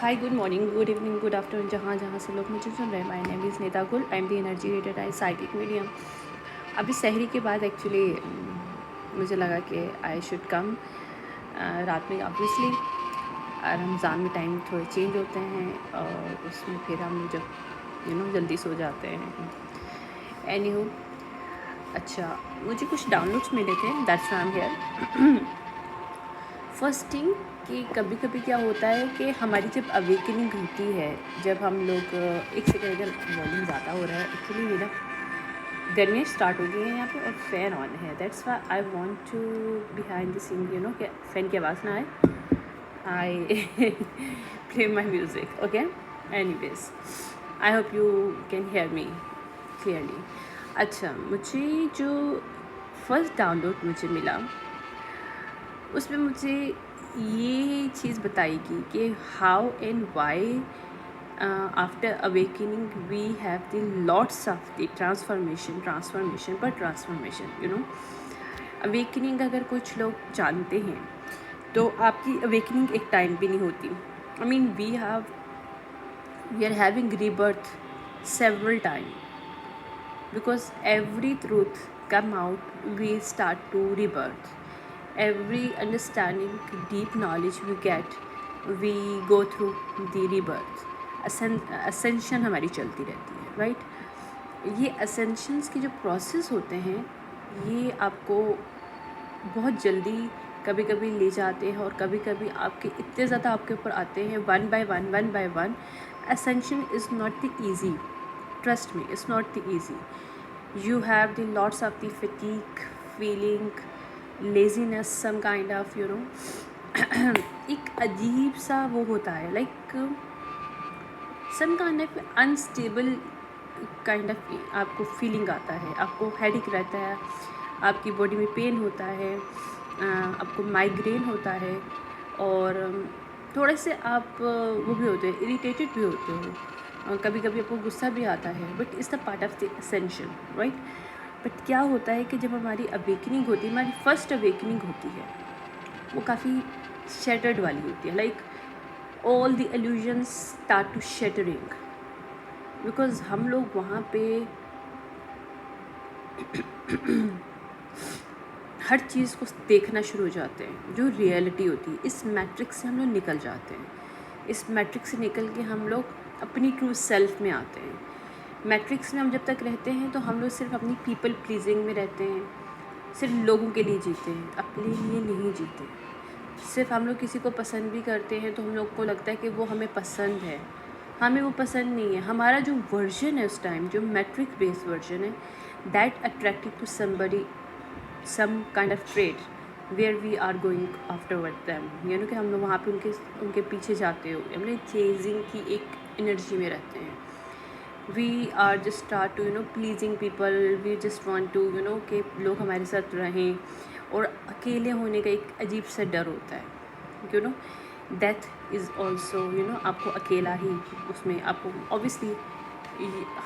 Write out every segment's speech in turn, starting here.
हाय, good morning, good evening, good afternoon, जहाँ जहाँ से लोग मुझे सुन रहे हैं। माय नेम इज़ नीता गुल। आई am the energy rated I psychic medium. अभी सहरी के बाद एक्चुअली मुझे लगा कि आई शुड कम रात में। ऑब्वियसली रमज़ान में टाइम थोड़े चेंज होते हैं और उसमें फिर हम जब जल्दी सो जाते हैं। एनी हो, अच्छा, मुझे कुछ डाउनलोड्स मिले थे, that's why I am here. First thing कि कभी कभी क्या होता है कि हमारी जब अवेकनिंग होती है, जब हम लोग एक सेकेंड, अगर वॉल्यूम ज़्यादा हो रहा है एक्चुअली, मेरा गर्मियाँ स्टार्ट हो गई हैं यहाँ पे और फ़ैन ऑन है। That's why I want to behind the scene, कि फ़ैन की आवाज़ ना आए। I play my music, okay. Anyways, I hope you can hear me clearly. अच्छा, मुझे जो फर्स्ट डाउनलोड मुझे मिला उसमें मुझे ये चीज़ बताएगी कि how and why after awakening we have the lots of the transformation पर ट्रांसफॉर्मेशन। अवेकनिंग अगर कुछ लोग जानते हैं तो आपकी अवेकनिंग एक टाइम भी नहीं होती। I mean we are having rebirth several times because every truth come out, we start to rebirth. Every understanding, deep knowledge we get, we go through the rebirth. ascension हमारी चलती रहती है, right. ये ascensions के जो process होते हैं ये आपको बहुत जल्दी कभी कभी ले जाते हैं और कभी कभी आपके इतने ज़्यादा आपके ऊपर आते हैं one by one. ascension is not the easy, trust me, it's not the easy. You have the lots of the fatigue, feeling, laziness, some kind of एक अजीब सा वो होता है, like some kind of unstable kind of आपको feeling आता है, आपको हेडेक रहता है, आपकी बॉडी में पेन होता है, आपको माइग्रेन होता है और थोड़े से आप वो भी होते हैं, इरिटेटेड भी होते हो, कभी कभी आपको गुस्सा भी आता है, but it's the part of the essential, right. But क्या होता है कि जब हमारी अवेकनिंग होती है, हमारी फर्स्ट अवेकनिंग होती है, वो काफ़ी शैटर्ड वाली होती है, like all the illusions start to shattering, because हम लोग वहाँ पे हर चीज़ को देखना शुरू हो जाते हैं जो रियलिटी होती है। इस मैट्रिक्स से हम लोग निकल जाते हैं, इस मैट्रिक्स से निकल के हम लोग अपनी ट्रू सेल्फ में आते हैं। मैट्रिक्स में हम जब तक रहते हैं तो हम लोग सिर्फ अपनी पीपल प्लीजिंग में रहते हैं, सिर्फ लोगों के लिए जीते हैं, अपने लिए नहीं जीते। सिर्फ हम लोग किसी को पसंद भी करते हैं तो हम लोग को लगता है कि वो हमें पसंद है, हमें वो पसंद नहीं है। हमारा जो वर्जन है उस टाइम, जो मैट्रिक बेस्ड वर्जन है, that attracted to somebody, some kind of trade where we are going afterward them, कि हम लोग वहाँ पे उनके पीछे जाते हो, हमने चेजिंग की एक एनर्जी में रहते हैं। We are just start to pleasing people, we just want to कि लोग हमारे साथ रहें, और अकेले होने का एक अजीब सा डर होता है। डेथ इज़ ऑल्सो आपको अकेला ही, उसमें आपको ऑब्वियसली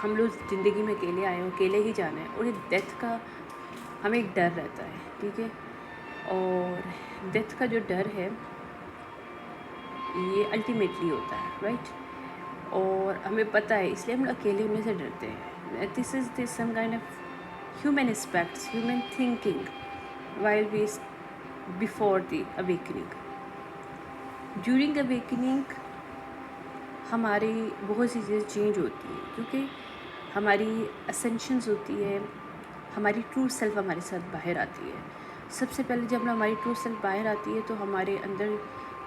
हम लोग ज़िंदगी में अकेले आए हो, अकेले ही जाना है, और ये डेथ का हमें एक डर रहता है, ठीक है। और डेथ का जो डर है ये अल्टीमेटली होता है, राइट। और हमें पता है, इसलिए हम लोग अकेले होने से डरते हैं। This is this some kind of human aspects, human thinking while we before the awakening. During awakening हमारी बहुत सी चीज़ें चेंज होती हैं, क्योंकि हमारी असेंशंस होती है, हमारी ट्रू सेल्फ हमारे साथ बाहर आती है। सबसे पहले जब हमारी ट्रू सेल्फ बाहर आती है तो हमारे अंदर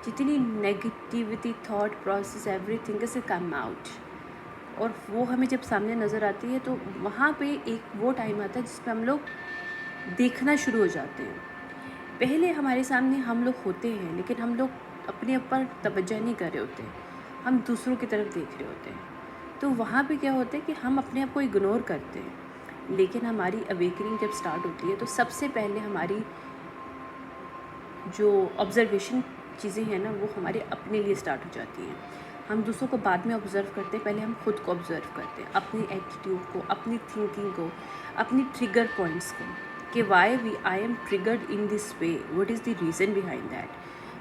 जितनी negativity, thought process, everything is come out, और वो हमें जब सामने नज़र आती है तो वहाँ पे एक वो टाइम आता है जिसमें हम लोग देखना शुरू हो जाते हैं। पहले हमारे सामने हम लोग होते हैं लेकिन हम लोग अपने ऊपर तवज्जो नहीं कर रहे होते, हम दूसरों की तरफ देख रहे होते हैं। तो वहाँ पे क्या होता है कि हम अपने आप को इग्नोर करते हैं। लेकिन हमारी अवेकनिंग जब स्टार्ट होती है तो सबसे पहले हमारी जो ऑब्ज़र्वेशन चीज़ें हैं ना, वो हमारे अपने लिए स्टार्ट हो जाती हैं। हम दूसरों को बाद में ऑब्ज़र्व करते हैं, पहले हम खुद को ऑब्ज़र्व करते हैं, अपनी एटीट्यूड को, अपनी थिंकिंग को, अपनी ट्रिगर पॉइंट्स को, कि why we I am triggered in this way, what is the reason behind that.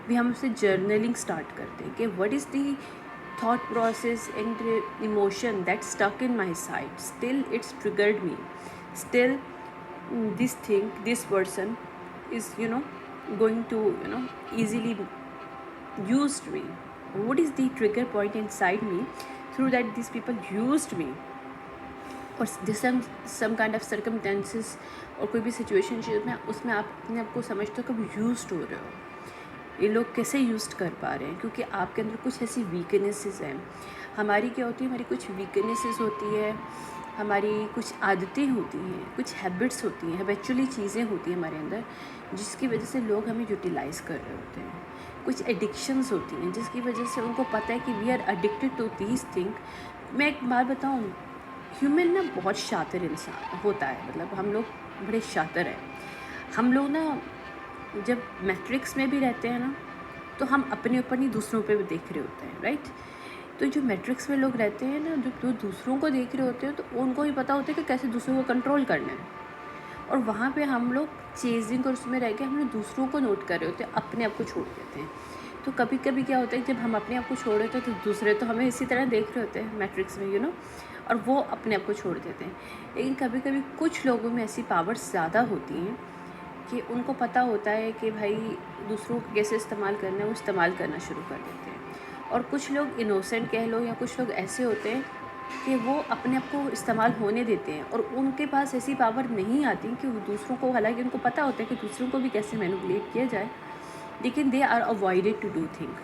भी हम उससे जर्नलिंग स्टार्ट करते हैं कि what is the thought process and emotion that stuck in my side. Still it's triggered me. Still this thing, this person is going to easily used me. What is the trigger point inside me through that these people used me, और some kind of circumstances और कोई भी situationship में उसमें आप अपने आप को समझते हो कब यूज्ड हो रहे हो. ये लोग कैसे यूज कर पा रहे हैं? क्योंकि आपके अंदर कुछ ऐसी वीकनेसेस हैं. हमारी क्या होती है, हमारी कुछ वीकनेसेस होती है, हमारी कुछ आदतें होती हैं, कुछ हैबिट्स होती हैं, हैबिचुअली चीज़ें होती हैं हमारे अंदर, जिसकी वजह से लोग हमें यूटिलाइज़ कर रहे होते हैं. कुछ एडिक्शंस होती हैं जिसकी वजह से उनको पता है कि we are addicted to these thing. मैं एक बात बताऊँ, ह्यूमन ना बहुत शातिर इंसान होता है. मतलब हम लोग बड़े शातिर हैं. हम लोग ना जब मैट्रिक्स में भी रहते हैं ना, तो हम अपने ऊपर नहीं दूसरों पे भी देख रहे होते हैं, राइट. तो जो मैट्रिक्स में लोग रहते हैं ना, जो दूसरों को देख रहे होते हैं, तो उनको ही पता होता है कि कैसे दूसरों को कंट्रोल करना है. और वहाँ पे हम लोग चेजिंग और उसमें रह के हम लोग दूसरों को नोट कर रहे होते हैं, अपने आप को छोड़ देते हैं. तो कभी कभी क्या होता है, जब हम अपने आप को छोड़ देते हैं तो दूसरे तो हमें इसी तरह देख रहे होते हैं मैट्रिक्स में, और वो अपने आप को छोड़ देते हैं. लेकिन कभी कभी कुछ लोगों में ऐसी पावर्स ज़्यादा होती हैं कि उनको पता होता है कि भाई दूसरों को कैसे इस्तेमाल करना है, वो इस्तेमाल करना शुरू कर देते हैं. और कुछ लोग इनोसेंट कह लो, या कुछ लोग ऐसे होते हैं कि वो अपने आप को इस्तेमाल होने देते हैं, और उनके पास ऐसी पावर नहीं आती कि वो दूसरों को, हालांकि उनको पता होता है कि दूसरों को भी कैसे मैनिपुलेट किया जाए, लेकिन they are avoided to do thing.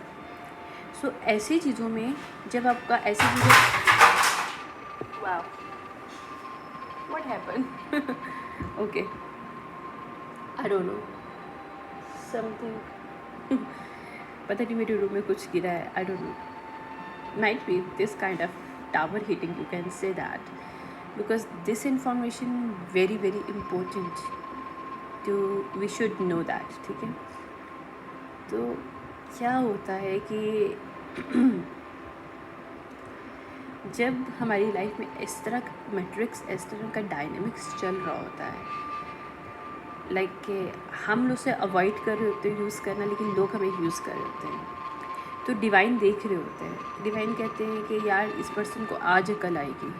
So ऐसी चीज़ों में जब आपका ऐसी चीज़ें, वाह what happen, okay I don't know something, पता नहीं मेरे रूम में कुछ गिरा है, I don't know, might be this kind of tower hitting, you can say that, because this information very very important to we should know that. ठीक है. तो क्या होता है कि जब हमारी लाइफ में इस तरह का मैट्रिक्स, इस तरह का डायनेमिक्स चल रहा होता है, लाइक कि हम लोग उसे अवॉइड कर रहे होते हैं यूज़ करना, लेकिन लोग हमें यूज़ कर रहे होते हैं. तो डिवाइन देख रहे होते हैं. डिवाइन कहते हैं कि यार इस पर्सन को आज अकल आएगी,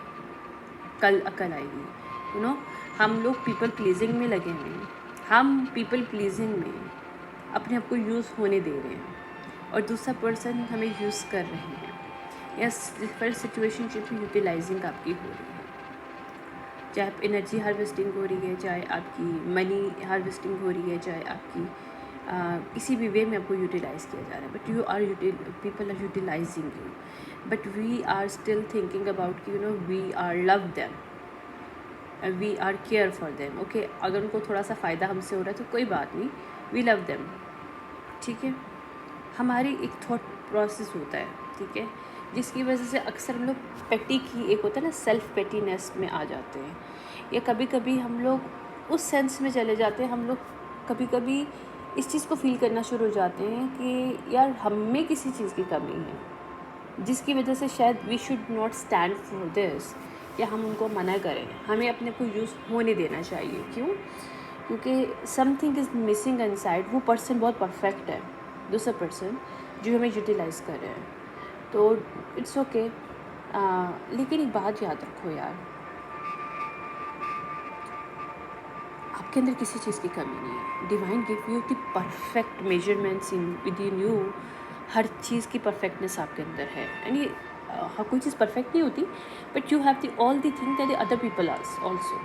कल अकल आएगी. हम लोग पीपल प्लीजिंग में लगे हुए हैं. हम पीपल प्लीजिंग में अपने आप को यूज़ होने दे रहे हैं, और दूसरा पर्सन हमें यूज़ कर रहे हैं, या फिर सिचुएशनशिप में यूटिलाइजिंग आपकी हो रही है. चाहे आप एनर्जी हार्वेस्टिंग हो रही है, चाहे आपकी मनी हार्वेस्टिंग हो रही है, चाहे आपकी किसी भी वे में आपको यूटिलाइज़ किया जा रहा है, but you are people are utilising you, but we are still thinking about कि we are love them, we are care for them. Okay, अगर उनको थोड़ा सा फ़ायदा हमसे हो रहा है तो कोई बात नहीं, वी लव देम. ठीक है. हमारी एक थॉट प्रोसेस होता है, ठीक है, जिसकी वजह से अक्सर हम लोग पेटी की, एक होता है ना सेल्फ पेटीनेस में आ जाते हैं, या कभी कभी हम लोग उस सेंस में चले जाते हैं. हम लोग कभी कभी इस चीज़ को फील करना शुरू हो जाते हैं कि यार हम में किसी चीज़ की कमी है, जिसकी वजह से शायद we should not stand for this, या हम उनको मना करें. हमें अपने को यूज़ होने देना चाहिए. क्यों? क्योंकि समथिंग इज़ मिसिंग इनसाइड. वो पर्सन बहुत परफेक्ट है, दूसरा पर्सन जो हमें यूटिलाइज़ कर रहे हैं. तो इट्स ओके. लेकिन एक बात याद रखो यार, आपके अंदर किसी चीज़ की कमी नहीं है. Divine give you the perfect measurements in within you. हर चीज़ की परफेक्टनेस आपके अंदर है. एंड ये हर कोई चीज़ परफेक्ट नहीं होती, but you have the all the thing that the other people are also.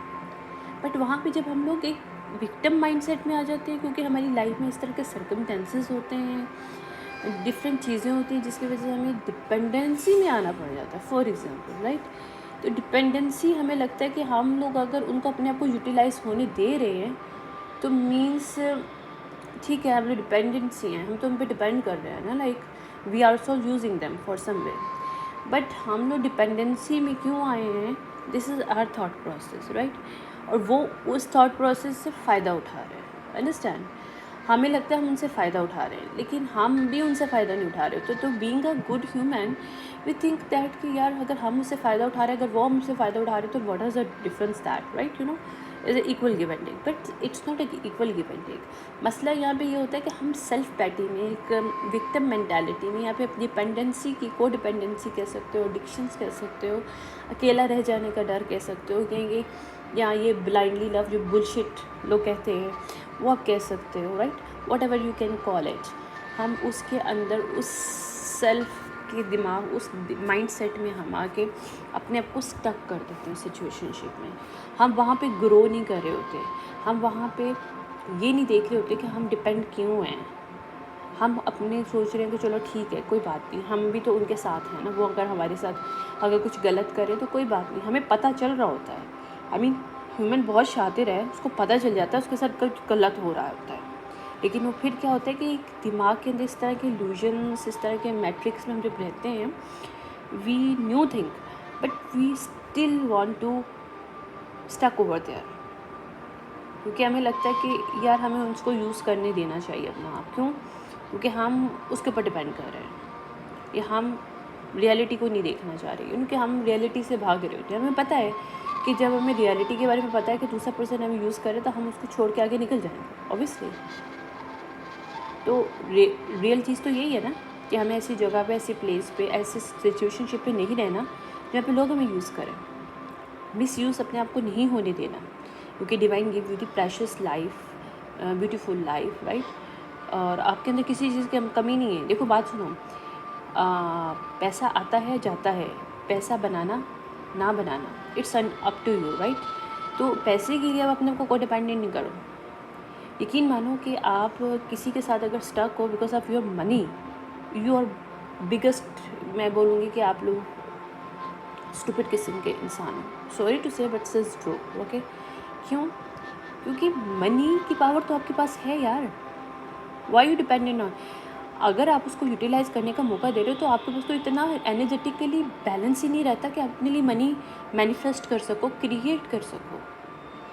But वहाँ पे जब हम लोग एक विक्टिम माइंडसेट में आ जाते हैं, क्योंकि हमारी लाइफ में इस तरह के सर्कमस्टेंसेस होते हैं, डिफरेंट चीज़ें होती हैं, जिसकी वजह से हमें डिपेंडेंसी में आना पड़ जाता है. For example, right. तो डिपेंडेंसी, हमें लगता है कि हम लोग अगर उनको अपने आप को यूटिलाइज़ होने दे रहे हैं तो मीन्स ठीक है, हम लोग डिपेंडेंसी हैं, हम तो उन पर डिपेंड कर रहे हैं ना, like we are also using them for some way. But हम लोग डिपेंडेंसी में क्यों आए हैं? This is our thought process, right. और वो उस थॉट प्रोसेस से फ़ायदा उठा रहे हैं. अंडरस्टैंड? हमें लगता है हम उनसे फ़ायदा उठा रहे हैं, लेकिन हम भी उनसे फ़ायदा नहीं उठा रहे. तो being a good human we think that कि यार अगर हम उससे फ़ायदा उठा रहे हैं, अगर वो हमसे फ़ायदा उठा रहे हैं, तो what is the difference that, right. Is equal give and take, but it's not equal give and take. मसला यहाँ पे ये होता है कि हम सेल्फ पैटी में, एक विक्टिम मेंटालिटी में, यहाँ पे डिपेंडेंसी की, को डिपेंडेंसी कह सकते हो, एडिक्शंस कह सकते हो, अकेला रह जाने का डर कह सकते हो, कहेंगे या ये ब्लाइंडली लव जो बुलशिट लोग कहते हैं वो आप कह सकते हो, right, what ever you can call it. हम उसके अंदर उस सेल्फ के दिमाग, उस माइंड सेट में हम आके अपने आप को स्टक कर देते हैं सिचुएशनशिप में। हम वहाँ पे ग्रो नहीं कर रहे होते, हम वहाँ पे ये नहीं देख रहे होते कि हम डिपेंड क्यों हैं। हम अपने सोच रहे हैं कि चलो ठीक है, कोई बात नहीं, हम भी तो उनके साथ हैं ना, वो अगर हमारे साथ अगर कुछ गलत करे तो कोई बात नहीं, हमें पता चल रहा होता है। आई मीन ह्यूमन बहुत शातिर है, उसको पता चल जाता है उसके साथ कुछ गलत हो रहा होता है, लेकिन वो फिर क्या होता है कि एक दिमाग के अंदर इस तरह के इल्यूजन्स, इस तरह के मैट्रिक्स में हम जब रहते हैं, we new think but we still want to stuck over there, क्योंकि हमें लगता है कि यार हमें उसको यूज़ करने देना चाहिए अपना आप। क्यों? क्योंकि हम उसके ऊपर डिपेंड कर रहे हैं, या हम रियलिटी को नहीं देखना चाह रहे, क्योंकि हम रियलिटी से भाग रहे होते हैं। हमें पता है कि जब हमें रियलिटी के बारे में पता है कि दूसरा पर्सन हमें यूज़ करे तो हम उसको छोड़ के आगे निकल जाएंगे ऑब्वियसली। तो रियल चीज़ तो यही है ना कि हमें ऐसी जगह पे, ऐसी प्लेस पे, ऐसे सिचुएशनशिप पे नहीं रहना जहाँ पे लोग हमें यूज़ करें। मिस यूज़ अपने आप को नहीं होने देना, क्योंकि divine give you the precious life, beautiful life, right. और आपके अंदर किसी चीज़ की कमी नहीं है। देखो बात सुनो, पैसा आता है जाता है, पैसा बनाना ना बनाना it's up to you, right. तो पैसे के लिए आप अपने को डिपेंडेंट नहीं करो। यकीन मानो कि आप किसी के साथ अगर स्टक हो because of your money, you are biggest, मैं बोलूँगी कि आप लोग स्टूपिड किस्म के इंसान हो। सॉरी टू से बट इट्स ट्रू, ओके। क्यों? क्योंकि मनी की पावर तो आपके पास है यार, वाई यू डिपेंडेंट ऑन। अगर आप उसको यूटिलाइज़ करने का मौका दे रहे हो तो आपके पास तो इतना एनर्जेटिकली बैलेंस ही नहीं रहता कि आप अपने लिए मनी मैनिफेस्ट कर सको, क्रिएट कर सको,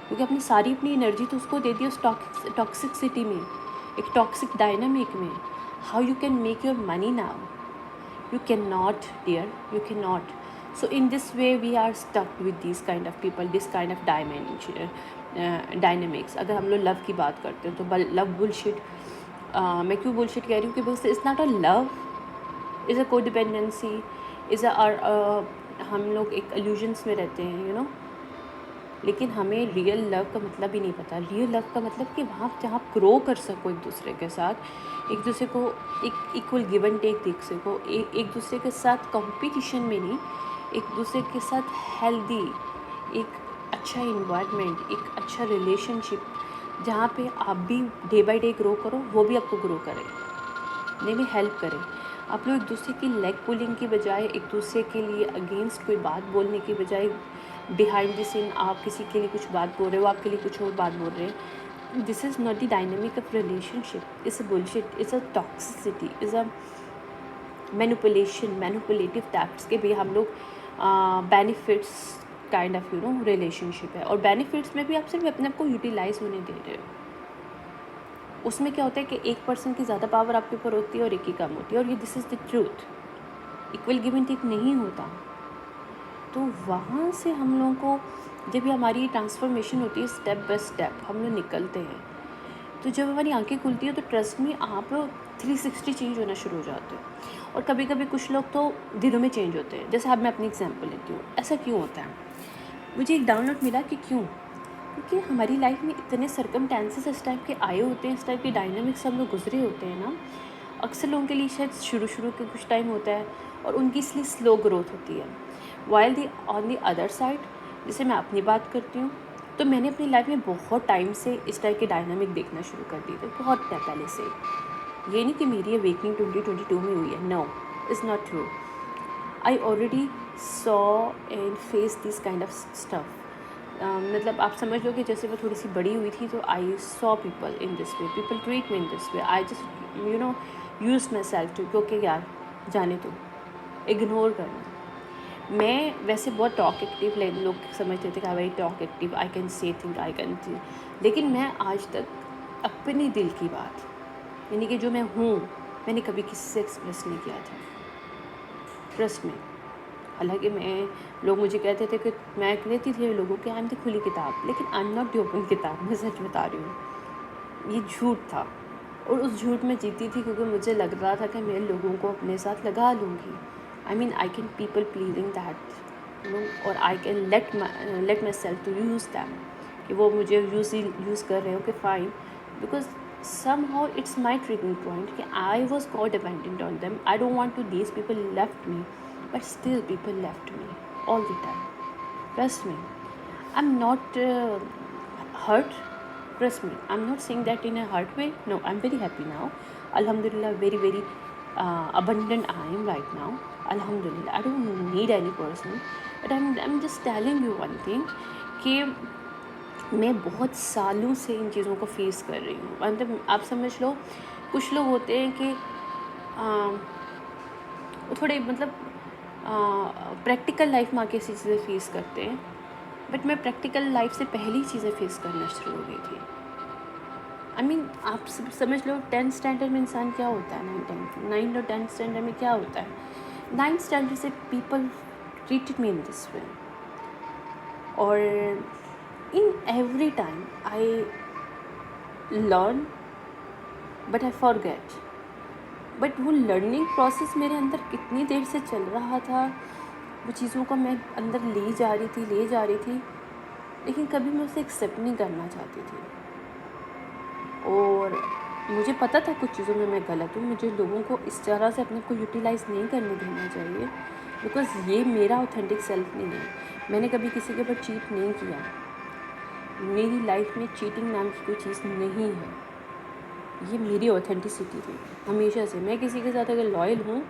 क्योंकि आपने सारी अपनी एनर्जी तो उसको दे दी उस टॉक्सिसिटी में, एक टॉक्सिक डायनामिक में। How you can make your money now? You can not dear, you can not. So in this way we are stuck with this kind of people, this kind of dynamics. अगर हम लोग love की बात करते हैं तो love bullshit, मैं क्यों बुलशिट कह रही हूँ कि बस it's not a love, is a codependency, is हम लोग एक इल्यूजन्स में रहते हैं, यू नो। लेकिन हमें रियल लव का मतलब ही नहीं पता। रियल लव का मतलब कि वहाँ जहाँ आप ग्रो कर सको एक दूसरे के साथ, एक दूसरे को एक इक्वल गिव एंड टेक देख सको, एक दूसरे के साथ कंपटीशन में नहीं, एक दूसरे के साथ हेल्दी, एक अच्छा इन्वायरमेंट, एक अच्छा रिलेशनशिप, जहाँ पे आप भी डे बाय डे ग्रो करो, वो भी आपको ग्रो करे, नहीं हेल्प करें। आप लोग एक दूसरे की लेग पुलिंग की बजाय, एक दूसरे के लिए अगेंस्ट कोई बात बोलने की बजाय, बिहाइंड द सीन आप किसी के लिए कुछ बात बोल रहे हो, आपके लिए कुछ और बात बोल रहे हैं, this is not the dynamic of relationship, it's a bullshit, it's a toxicity, is a manipulative tactics के भी हम लोग benefits kind of, you know, relationship है। और बेनिफिट्स में भी आप सिर्फ अपने आप को यूटिलाइज होने दे रहे हो। उसमें क्या होता है कि एक पर्सन की ज़्यादा पावर आपके ऊपर होती है और एक की कम होती है, और ये this is the truth. Equal give and take नहीं होता। तो वहाँ से हम लोगों को जब ये हमारी ट्रांसफॉर्मेशन होती है, स्टेप बाय स्टेप हम लोग निकलते हैं, तो जब हमारी आंखें खुलती है तो ट्रस्ट में आप 360 चेंज होना शुरू हो जाते हैं। और कभी कभी कुछ लोग तो दिनों में चेंज होते हैं। जैसे अब मैं अपनी एग्जांपल लेती हूँ, ऐसा क्यों होता है? मुझे एक डाउनलोड मिला कि क्यों, क्योंकि हमारी लाइफ में इतने सर्कमटेंसेस इस टाइप के आए होते हैं, इस टाइप के डायनामिक्स हम लोग गुजरे होते हैं ना। अक्सर लोगों के लिए शायद शुरू के कुछ टाइम होता है और उनकी इसलिए स्लो ग्रोथ होती है। While the on the other side, जैसे मैं अपनी बात करती हूँ, तो मैंने अपनी लाइफ में बहुत टाइम से इस टाइप के डायनामिक देखना शुरू कर दिए थे, बहुत पहले से। ये नहीं कि मेरी अवेकनिंग 2022 में हुई है, no, is not true. I already saw and face this kind of stuff. मतलब आप समझ लो कि जैसे मैं थोड़ी सी बड़ी हुई थी तो I saw people in this way, people treat me in this way, I just you know use my self to, क्योंकि यार जाने दो, इग्नोर करना। मैं वैसे बहुत टॉक एक्टिव, लोग समझते थे कि भाई talk active, I can say think, I can, लेकिन मैं आज तक अपनी दिल की बात, यानी कि जो मैं हूँ, मैंने कभी किसी से एक्सप्रेस नहीं किया था। ट्रस्ट में हालांकि लोग मुझे कहते थे कि मैं कहती थी लोगों के आई एम द खुली किताब, लेकिन आई एम नॉट द ओपन किताब। मैं सच बता रही हूँ, ये झूठ था और उस झूठ में जीती थी क्योंकि मुझे लग रहा था कि मैं लोगों को अपने साथ लगा लूँगी। I mean I can people pleasing that और I can let my self to use them, कि वो मुझे यूज़ कर रहे हो कि fine, because somehow it's my triggering point कि I was co-dependent on them. I don't want to these people left me, but still people left me all the time. Trust me, I'm not hurt. Trust me, I'm not saying that in a hurt way. No, I'm very happy now. Alhamdulillah, very abundant I am right now. Alhamdulillah, I don't need any person, but I'm just telling you one thing कि मैं बहुत सालों से इन चीज़ों को face कर रही हूँ। मतलब आप समझ लो, कुछ लोग होते हैं कि वो थोड़े मतलब प्रैक्टिकल लाइफ में आके ऐसी चीज़ें फेस करते हैं, बट मैं प्रैक्टिकल लाइफ से पहले चीज़ें फेस करना शुरू हो गई थी। आई मीन आप समझ लो 10th स्टैंडर्ड में इंसान क्या होता है, 9 और 10th स्टैंडर्ड में क्या होता है। 9th स्टैंडर्ड से people treated me in this वे, और in every time I learn but I forget, but वो लर्निंग प्रोसेस मेरे अंदर कितनी देर से चल रहा था, वो चीज़ों को मैं अंदर ले जा रही थी, लेकिन कभी मैं उसे एक्सेप्ट नहीं करना चाहती थी। और मुझे पता था कुछ चीज़ों में मैं गलत हूँ, मुझे लोगों को इस तरह से अपने को यूटिलाइज़ नहीं करने देना चाहिए, बिकॉज़ ये मेरा ऑथेंटिक सेल्फ नहीं है। मैंने कभी किसी के ऊपर चीट नहीं किया, मेरी लाइफ में चीटिंग नाम की कोई चीज़ नहीं है, ये मेरी ऑथेंटिसिटी थी हमेशा से। मैं किसी के साथ अगर लॉयल हूँ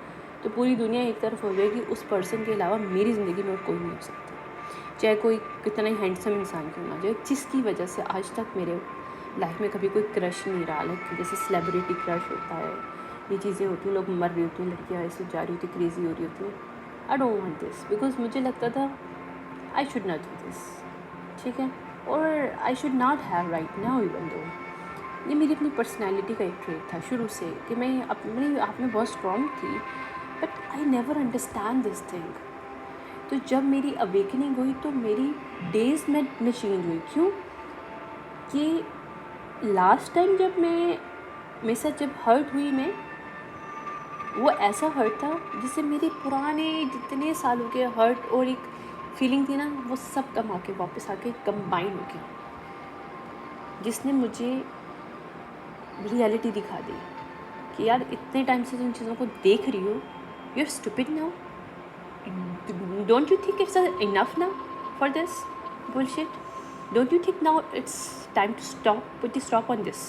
तो पूरी दुनिया एक तरफ हो जाएगी, उस पर्सन के अलावा मेरी ज़िंदगी में और कोई नहीं हो सकता, चाहे कोई कितना ही हैंडसम इंसान क्यों ना जाए, जिसकी वजह से आज तक मेरे लाइफ में कभी कोई क्रश नहीं रहा। लाइक जैसे सेलिब्रिटी क्रश होता है, ये चीज़ें होती हैं, लोग मर रही होती हैं, लड़कियाँ ऐसे जा रही होती, क्रेजी हो रही होती हैं। I don't want this, because मुझे लगता था I should not do this, ठीक है, और I should not have right now even though. ये मेरी अपनी पर्सनैलिटी का एक ट्रेट था शुरू से कि मैं अपने आप में बहुत स्ट्रॉन्ग थी, but I never understand this thing. तो जब मेरी अवेकनिंग हुई तो मेरी डेज में चेंज हुई। क्यों कि लास्ट टाइम जब मेरे साथ जब हर्ट हुई, मैं वो ऐसा हर्ट था जिससे मेरे पुराने जितने सालों के हर्ट और एक फीलिंग थी ना, वो सब कम आके वापस आके कंबाइन हो गया, जिसने मुझे रियलिटी दिखा दी कि यार इतने टाइम से जिन चीज़ों को देख रही हो, you are stupid now, don't you think it's enough now for this bullshit, don't you think now it's time to stop, put the stop on this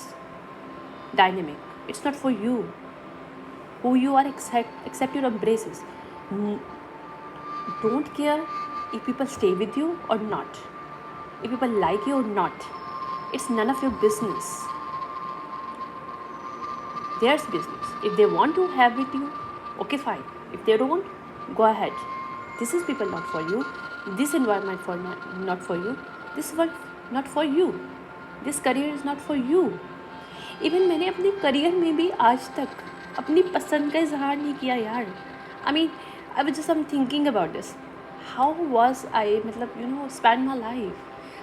dynamic, it's not for you, who you are, accept your embraces, don't care if people stay with you or not, if people like you or not, it's none of your business, theirs business. If they want to have with you, okay fine, if they don't, go ahead. This is people not for you, this environment for not for you, this work not for you, this career is not for you. Even मैंने अपने career में भी आज तक अपनी पसंद का इजहार नहीं किया यार। I mean I was just thinking about this, how was I, मतलब spend my life,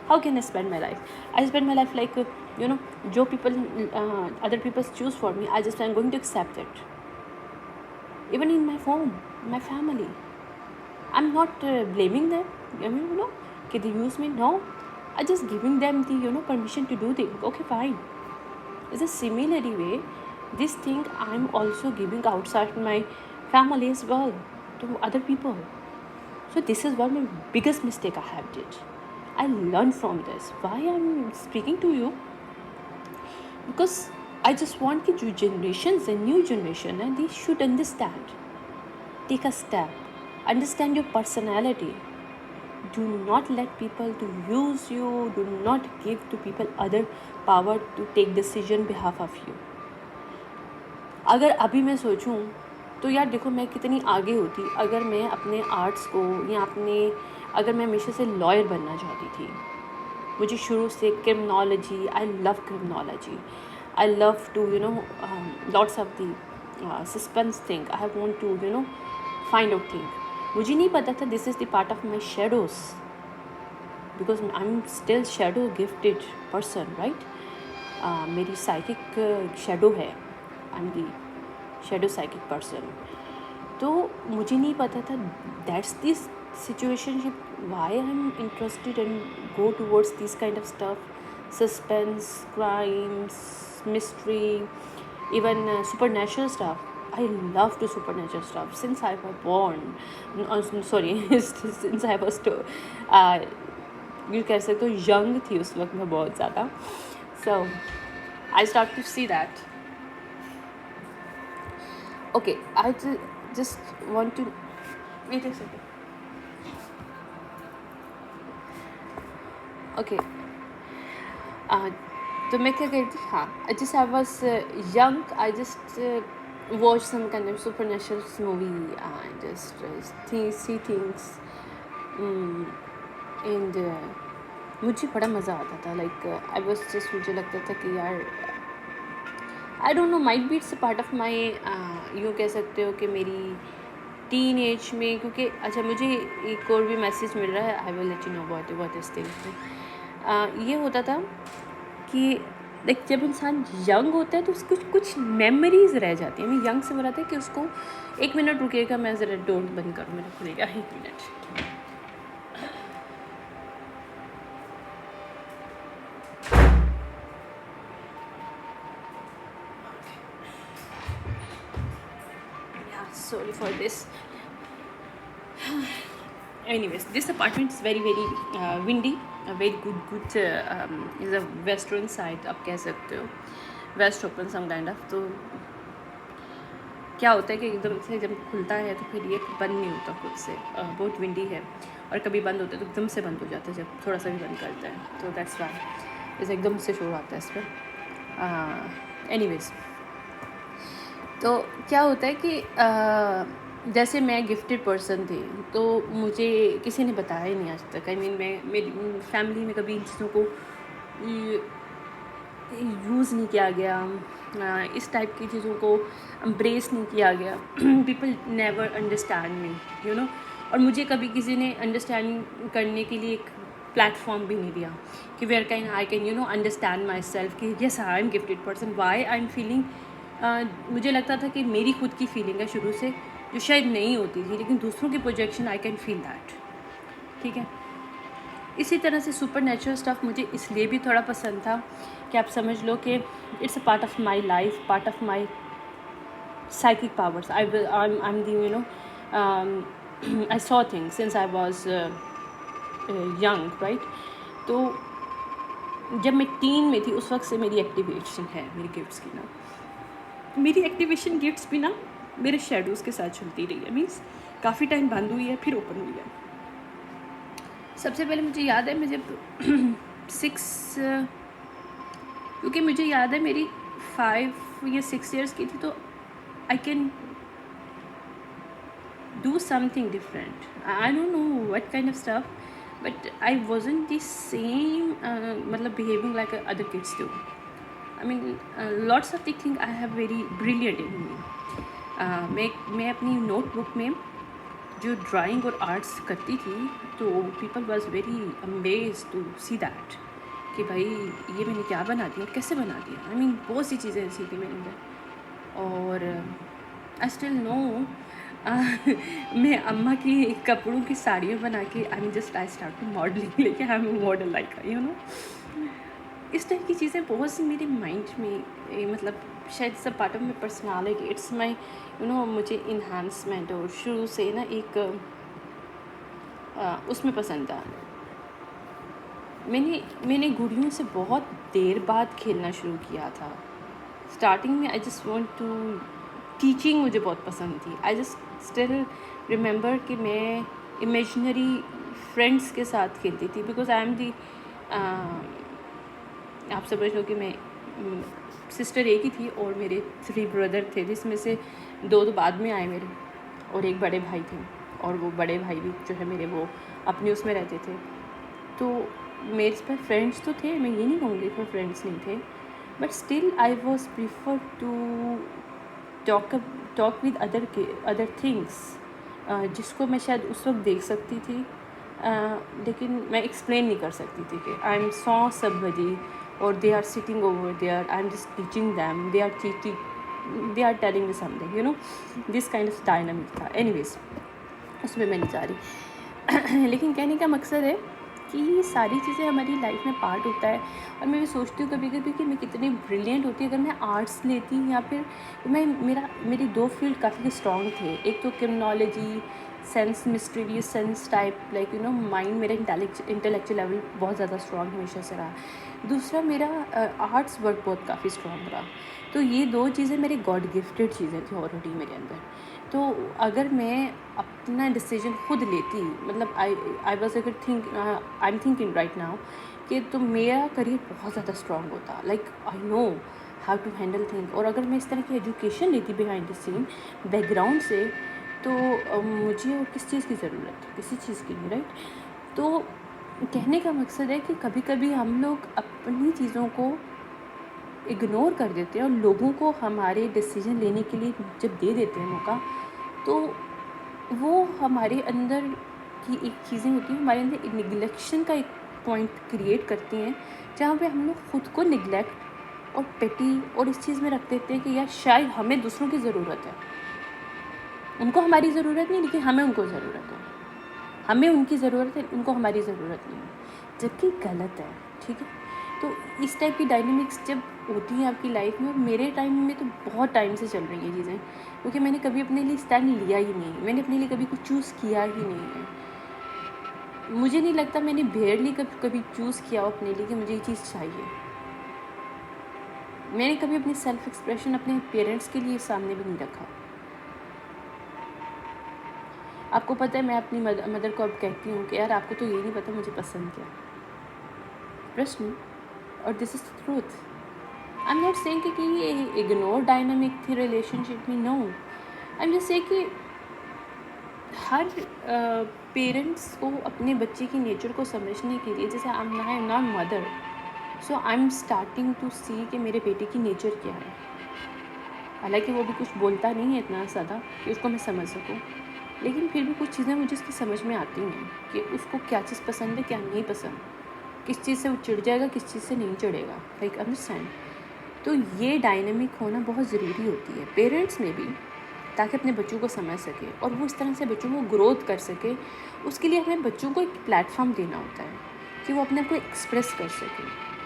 how can I spend my life, I spend my life like जो people other peoples choose for me, I just I am going to accept it, even in my home, my family, I am not blaming them, कि they use me, no, I just giving them the permission to do thing, okay fine. It's a similarly way, this thing I'm also giving outside my family as well, to other people. So this is one of the biggest mistake I have did. I learned from this. Why I'm speaking to you? Because I just want कि जो generations, the new generation, and they should understand. Take a step. Understand your personality. Do not let people to use you. Do not give to people other power to take decision behalf of you. अगर अभी मैं सोचूं तो यार देखो मैं कितनी आगे होती अगर मैं अपने आर्ट्स को या अगर मैं हमेशा से लॉयर बनना चाहती थी. मुझे शुरू से criminology, I love criminology, I love to lots of the suspense thing, I want to find out thing. मुझे नहीं पता था this is the part of my shadows, because I am still shadow gifted person, right. मेरी psychic shadow है, I am the shadow psychic person. तो मुझे नहीं पता था that's this situationship, why I am interested and go towards this kind of stuff, suspense, crimes, mystery, even supernatural stuff. I love to supernatural stuff since I was born. Sorry, since I was you कह सकते हो young थी उस वक्त मैं बहुत ज़्यादा. So I start to see that. Okay, I just want to wait a second. Okay. तो मैं क्या कहती थी, हाँ, just I was young, I just watch some kind of supernatural movie and just see things, and मुझे बड़ा मज़ा आता था, like I was just, मुझे लगता था कि यार I don't know, might be it's a part of my यूँ कह सकते हो कि मेरी टीन एज में, क्योंकि अच्छा मुझे एक और भी मैसेज मिल रहा है, I will let you know what is thing. ये होता था कि लाइक जब इंसान यंग होता है तो उसको कुछ मेमोरीज रह जाती हैं। मैं यंग से बोला था कि उसको 1 मिनट रुकिएगा, मैं ज़रा डोर बंद करूँ, मेरा खुलेगा 1 minute. Sorry for this. Anyways, this apartment is very windy, a very good is a western side, आप कह सकते हो, west open some kind of। तो क्या होता है कि एकदम से जब खुलता है तो फिर ये बंद नहीं होता खुद से, बहुत विंडी है, और कभी बंद होता है तो एकदम से बंद हो जाता है जब थोड़ा सा भी बंद करता है, तो दैट्स वाई इसे एकदम से शोर आता है इस पर। एनीवेज, तो क्या होता है कि जैसे मैं गिफ्टेड पर्सन थी, तो मुझे किसी ने बताया ही नहीं आज तक। आई मीन मैं मेरी फैमिली में कभी इन चीज़ों को यूज़ नहीं किया गया, इस टाइप की चीज़ों को एम्ब्रेस नहीं किया गया। People never understand me, you know. और मुझे कभी किसी ने अंडरस्टैंड करने के लिए एक प्लेटफॉर्म भी नहीं दिया कि where can I can you know understand myself कि yes I am gifted person, why I am feeling. मुझे लगता था कि मेरी खुद की फीलिंग है शुरू से, जो शायद नहीं होती थी, लेकिन दूसरों की projection I can feel that, ठीक है। इसी तरह से सुपर नेचुरल स्टफ़ मुझे इसलिए भी थोड़ा पसंद था कि आप समझ लो कि it's a part of my life, part of my psychic powers. I'm the I saw things since I was young, right? तो जब मैं टीन में थी उस वक्त से मेरी एक्टिवेशन है मेरी गिफ्ट्स की ना, मेरी एक्टिवेशन गिफ्ट्स भी ना मेरे शेडोज़ के साथ चलती रही है। मीन्स काफ़ी टाइम बंद हुई है फिर ओपन हुई है। सबसे पहले मुझे याद है मुझे 6 क्योंकि मुझे याद है मेरी 5 या 6 ईयर्स की थी, तो I can do something different. I don't know what kind of stuff, but I wasn't the same मतलब behaving like other kids do. I mean lots of the things I have very brilliant in me. मैं अपनी notebook में जो drawing और arts करती थी, तो people was very amazed to see that कि भाई ये मैंने क्या बना दिया, कैसे बना दिया। आई मीन बहुत सी चीज़ें ऐसी थी मेरे अंदर। और आई स्टिल नो मैं अम्मा की कपड़ों की साड़ियाँ बना के आई स्टार्ट टू मॉडलिंग, लेके I am model like you know. इस टाइप की चीज़ें बहुत सी मेरे माइंड में मतलब शायद सब part of my personality, it's my you know. मुझे इन्हांसमेंट और शुरू से ना एक उसमें पसंद था। मैंने गुड़ियों से बहुत देर बाद खेलना शुरू किया था। स्टार्टिंग में I just want to teaching मुझे बहुत पसंद थी। आई जस्ट स्टिल रिमेंबर कि मैं इमेजिनरी फ्रेंड्स के साथ खेलती थी, बिकॉज आई एम दी आप समझ लो कि मैं सिस्टर एक ही थी और मेरे 3 ब्रदर थे, जिसमें से 2 तो बाद में आए मेरे, और एक बड़े भाई थे, और वो बड़े भाई भी जो है मेरे वो अपने उसमें रहते थे। तो मेरे पर फ्रेंड्स तो थे, मैं ये नहीं कहूँगी पर फ्रेंड्स नहीं थे, but still I was prefer to talk with other things, जिसको मैं शायद उस वक्त देख सकती थी, लेकिन मैं एक्सप्लेन नहीं कर सकती थी कि आई एम सॉ समबडी और they are sitting over there, I am just teaching them, they are telling me something, you know, this kind of dynamic था। एनीवेज, उसमें मैं नहीं जा रही। लेकिन कहने का मकसद है कि ये सारी चीज़ें हमारी लाइफ में पार्ट होता है। और मैं भी सोचती हूँ कभी कभी कि मैं कितनी ब्रिलियंट होती अगर मैं आर्ट्स लेती, या फिर मेरी 2 फील्ड काफ़ी स्ट्रॉन्ग थे। एक तो criminology, sense, mysterious sense type, like you know, mind मेरा इंटेलेक्चुअल लेवल बहुत ज़्यादा स्ट्रॉन्ग हमेशा से रहा। दूसरा मेरा आर्ट्स वर्क बहुत काफ़ी स्ट्रॉन्ग रहा। तो ये 2 चीज़ें मेरी गॉड गिफ्टेड चीज़ें थी ऑलरेडी मेरे अंदर। तो अगर मैं अपना डिसीजन खुद लेती, मतलब आई वॉज अगर I am thinking right now कि तो मेरा करियर बहुत ज़्यादा स्ट्रॉन्ग होता, like I know how to handle thing. और अगर मैं इस तरह की एजुकेशन लेती बिहाइंड द सीन बैकग्राउंड से, तो मुझे और किस चीज़ की ज़रूरत है, किसी चीज़ की नहीं, राइट। तो कहने का मकसद है कि कभी कभी हम लोग अपनी चीज़ों को इग्नोर कर देते हैं और लोगों को हमारे डिसीजन लेने के लिए जब दे देते हैं मौका, तो वो हमारे अंदर की एक चीज़ें होती हैं, हमारे अंदर निगलेक्शन का एक पॉइंट क्रिएट करती हैं, जहाँ पे हम लोग ख़ुद को निगलेक्ट और पेटी और इस चीज़ में रख देते हैं कि यार शायद हमें दूसरों की ज़रूरत है, उनको हमारी ज़रूरत नहीं, लेकिन हमें उनको ज़रूरत है, हमें उनकी ज़रूरत है, उनको हमारी ज़रूरत नहीं है, जबकि गलत है, ठीक है। तो इस टाइप की डायनेमिक्स जब होती हैं आपकी लाइफ में, और मेरे टाइम में तो बहुत टाइम से चल रही हैं चीज़ें, क्योंकि मैंने कभी अपने लिए स्टैंड लिया ही नहीं, मैंने अपने लिए कभी कुछ चूज़ किया ही नहीं है। मुझे नहीं लगता मैंने बेयरली कभी चूज़ किया हो अपने लिए कि मुझे ये चीज़ चाहिए। मैंने कभी अपनी सेल्फ एक्सप्रेशन अपने पेरेंट्स के लिए सामने भी नहीं रखा। आपको पता है, मैं अपनी मदर को अब कहती हूँ कि यार आपको तो ये नहीं पता मुझे पसंद क्या, ट्रस्ट मी, और this is the truth. I am not saying कि ये इग्नोर डायनामिक थी रिलेशनशिप में, no. I am just say कि हर पेरेंट्स को अपने बच्चे की नेचर को समझने के लिए, जैसे I am not mother, so I am starting to see कि मेरे बेटे की नेचर क्या है। हालांकि वो भी कुछ बोलता नहीं है इतना ज़्यादा कि उसको मैं समझ सकूं, लेकिन फिर भी कुछ चीज़ें मुझे उसकी समझ में आती हैं कि उसको क्या चीज़ पसंद है, क्या नहीं पसंद, किस चीज़ से वो चिढ़ जाएगा, किस चीज़ से नहीं चिढ़ेगा, लाइक अंडरस्टैंड। तो ये डायनामिक होना बहुत ज़रूरी होती है पेरेंट्स में भी, ताकि अपने बच्चों को समझ सके और वो इस तरह से बच्चों को ग्रोथ कर सके। उसके लिए हमें बच्चों को एक प्लेटफॉर्म देना होता है कि वो अपने आप को एक्सप्रेस कर सके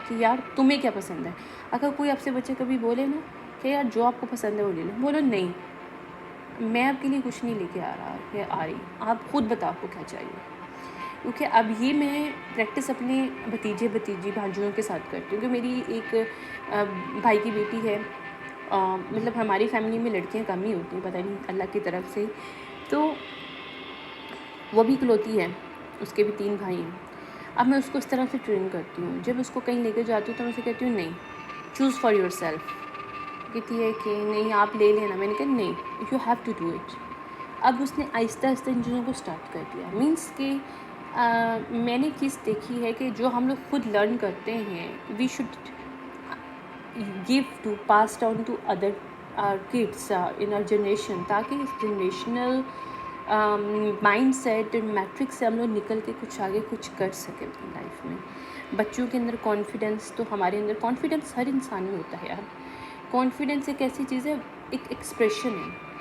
कि यार तुम्हें क्या पसंद है। अगर कोई आपसे बच्चे कभी बोले ना कि यार जो आपको पसंद है वो ले लो, बोलो नहीं, मैं आपके लिए कुछ नहीं लेके आ रहा या आ रही, आप खुद बताओ आपको क्या चाहिए। क्योंकि अब ये मैं प्रैक्टिस अपने भतीजी भांजियों के साथ करती हूँ, क्योंकि मेरी एक भाई की बेटी है, मतलब हमारी फैमिली में लड़कियाँ कम ही होती हैं, पता नहीं अल्लाह की तरफ से, तो वो भी इकलौती है, उसके भी 3 भाई हैं। अब मैं उसको इस तरह से ट्रेन करती हूँ, जब उसको कहीं लेकर जाती हूँ तो मैं उसे कहती हूँ नहीं, चूज़ फॉर योर सेल्फ। कहती है कि नहीं आप ले लेना, मैंने कहा नहीं, you have to do it. अब उसने आहिस्ता आहिस्ता इन चीज़ों को स्टार्ट कर दिया, मीन्स कि मैंने चीज़ देखी है कि जो हम लोग खुद लर्न करते हैं, we should give to pass down to other kids in our generation, ताकि इस जनरेशनल माइंड सेट मैट्रिक्स से हम लोग निकल के कुछ आगे कुछ कर सकें अपनी लाइफ में। बच्चों के अंदर कॉन्फिडेंस, तो हमारे अंदर कॉन्फिडेंस हर इंसान में होता है यार। कॉन्फिडेंस एक ऐसी चीज़ है, एक एक्सप्रेशन है।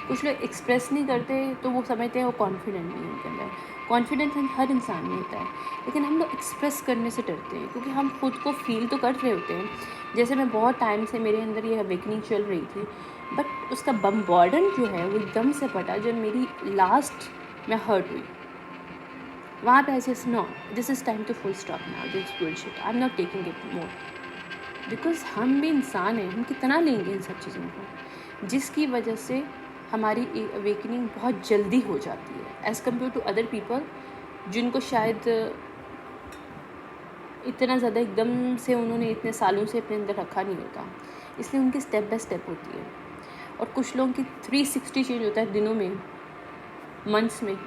कुछ लोग एक्सप्रेस नहीं करते तो वो समझते हैं वो कॉन्फिडेंट नहीं है उनके अंदर। कॉन्फिडेंस हर इंसान में होता है, लेकिन हम लोग एक्सप्रेस करने से डरते हैं, क्योंकि हम खुद को फील तो कर रहे होते हैं। जैसे मैं बहुत टाइम से मेरे अंदर ये अवेकनिंग चल रही थी, बट उसका बम्बार्डन जो है वो एकदम से फटा जब मेरी लास्ट में हर्ट हुई। वहाँ पे ऐसे no, this is time to full stop now, this bullshit, I am not taking it more, because हम भी इंसान हैं, हम कितना लेंगे इन सब चीज़ों को, जिसकी वजह से हमारी अवेकनिंग बहुत जल्दी हो जाती है as compare to other people, जिनको शायद इतना ज़्यादा एकदम से उन्होंने इतने सालों से अपने अंदर रखा नहीं होता, इसलिए उनकी स्टेप बाय स्टेप होती है। और कुछ लोगों की 360 चेंज होता है दिनों में, मंथ्स में।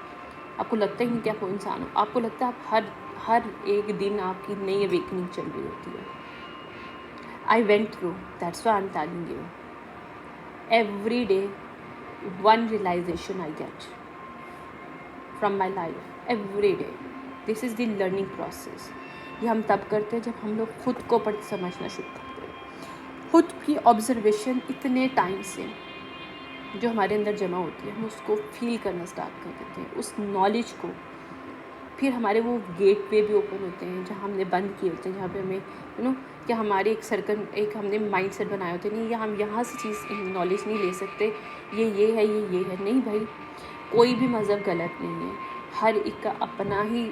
आपको लगता ही नहीं कि आप वो इंसान हो, आपको लगता है आप हर एक दिन आपकी नई अवेकनिंग चल रही होती है। I went through, that's why I am telling you, every day one realization I get, from my life every day. This is the learning process. ये हम तब करते हैं जब हम लोग खुद को समझना शुरू करते हैं। खुद की ऑब्जर्वेशन इतने टाइम से जो हमारे अंदर जमा होती है, हम उसको फील करना स्टार्ट कर देते हैं, उस नॉलेज को। फिर हमारे वो गेट वे भी ओपन होते हैं जहाँ हमने बंद किए होते हैं, जहाँ पे हमें कि हमारे एक सर्कल, एक हमने माइंड सेट बनाए होते हैं, नहीं ये हम यहाँ से चीज़ नॉलेज नहीं ले सकते, ये है, ये है। नहीं भाई, कोई भी मज़हब गलत नहीं है, हर एक का अपना ही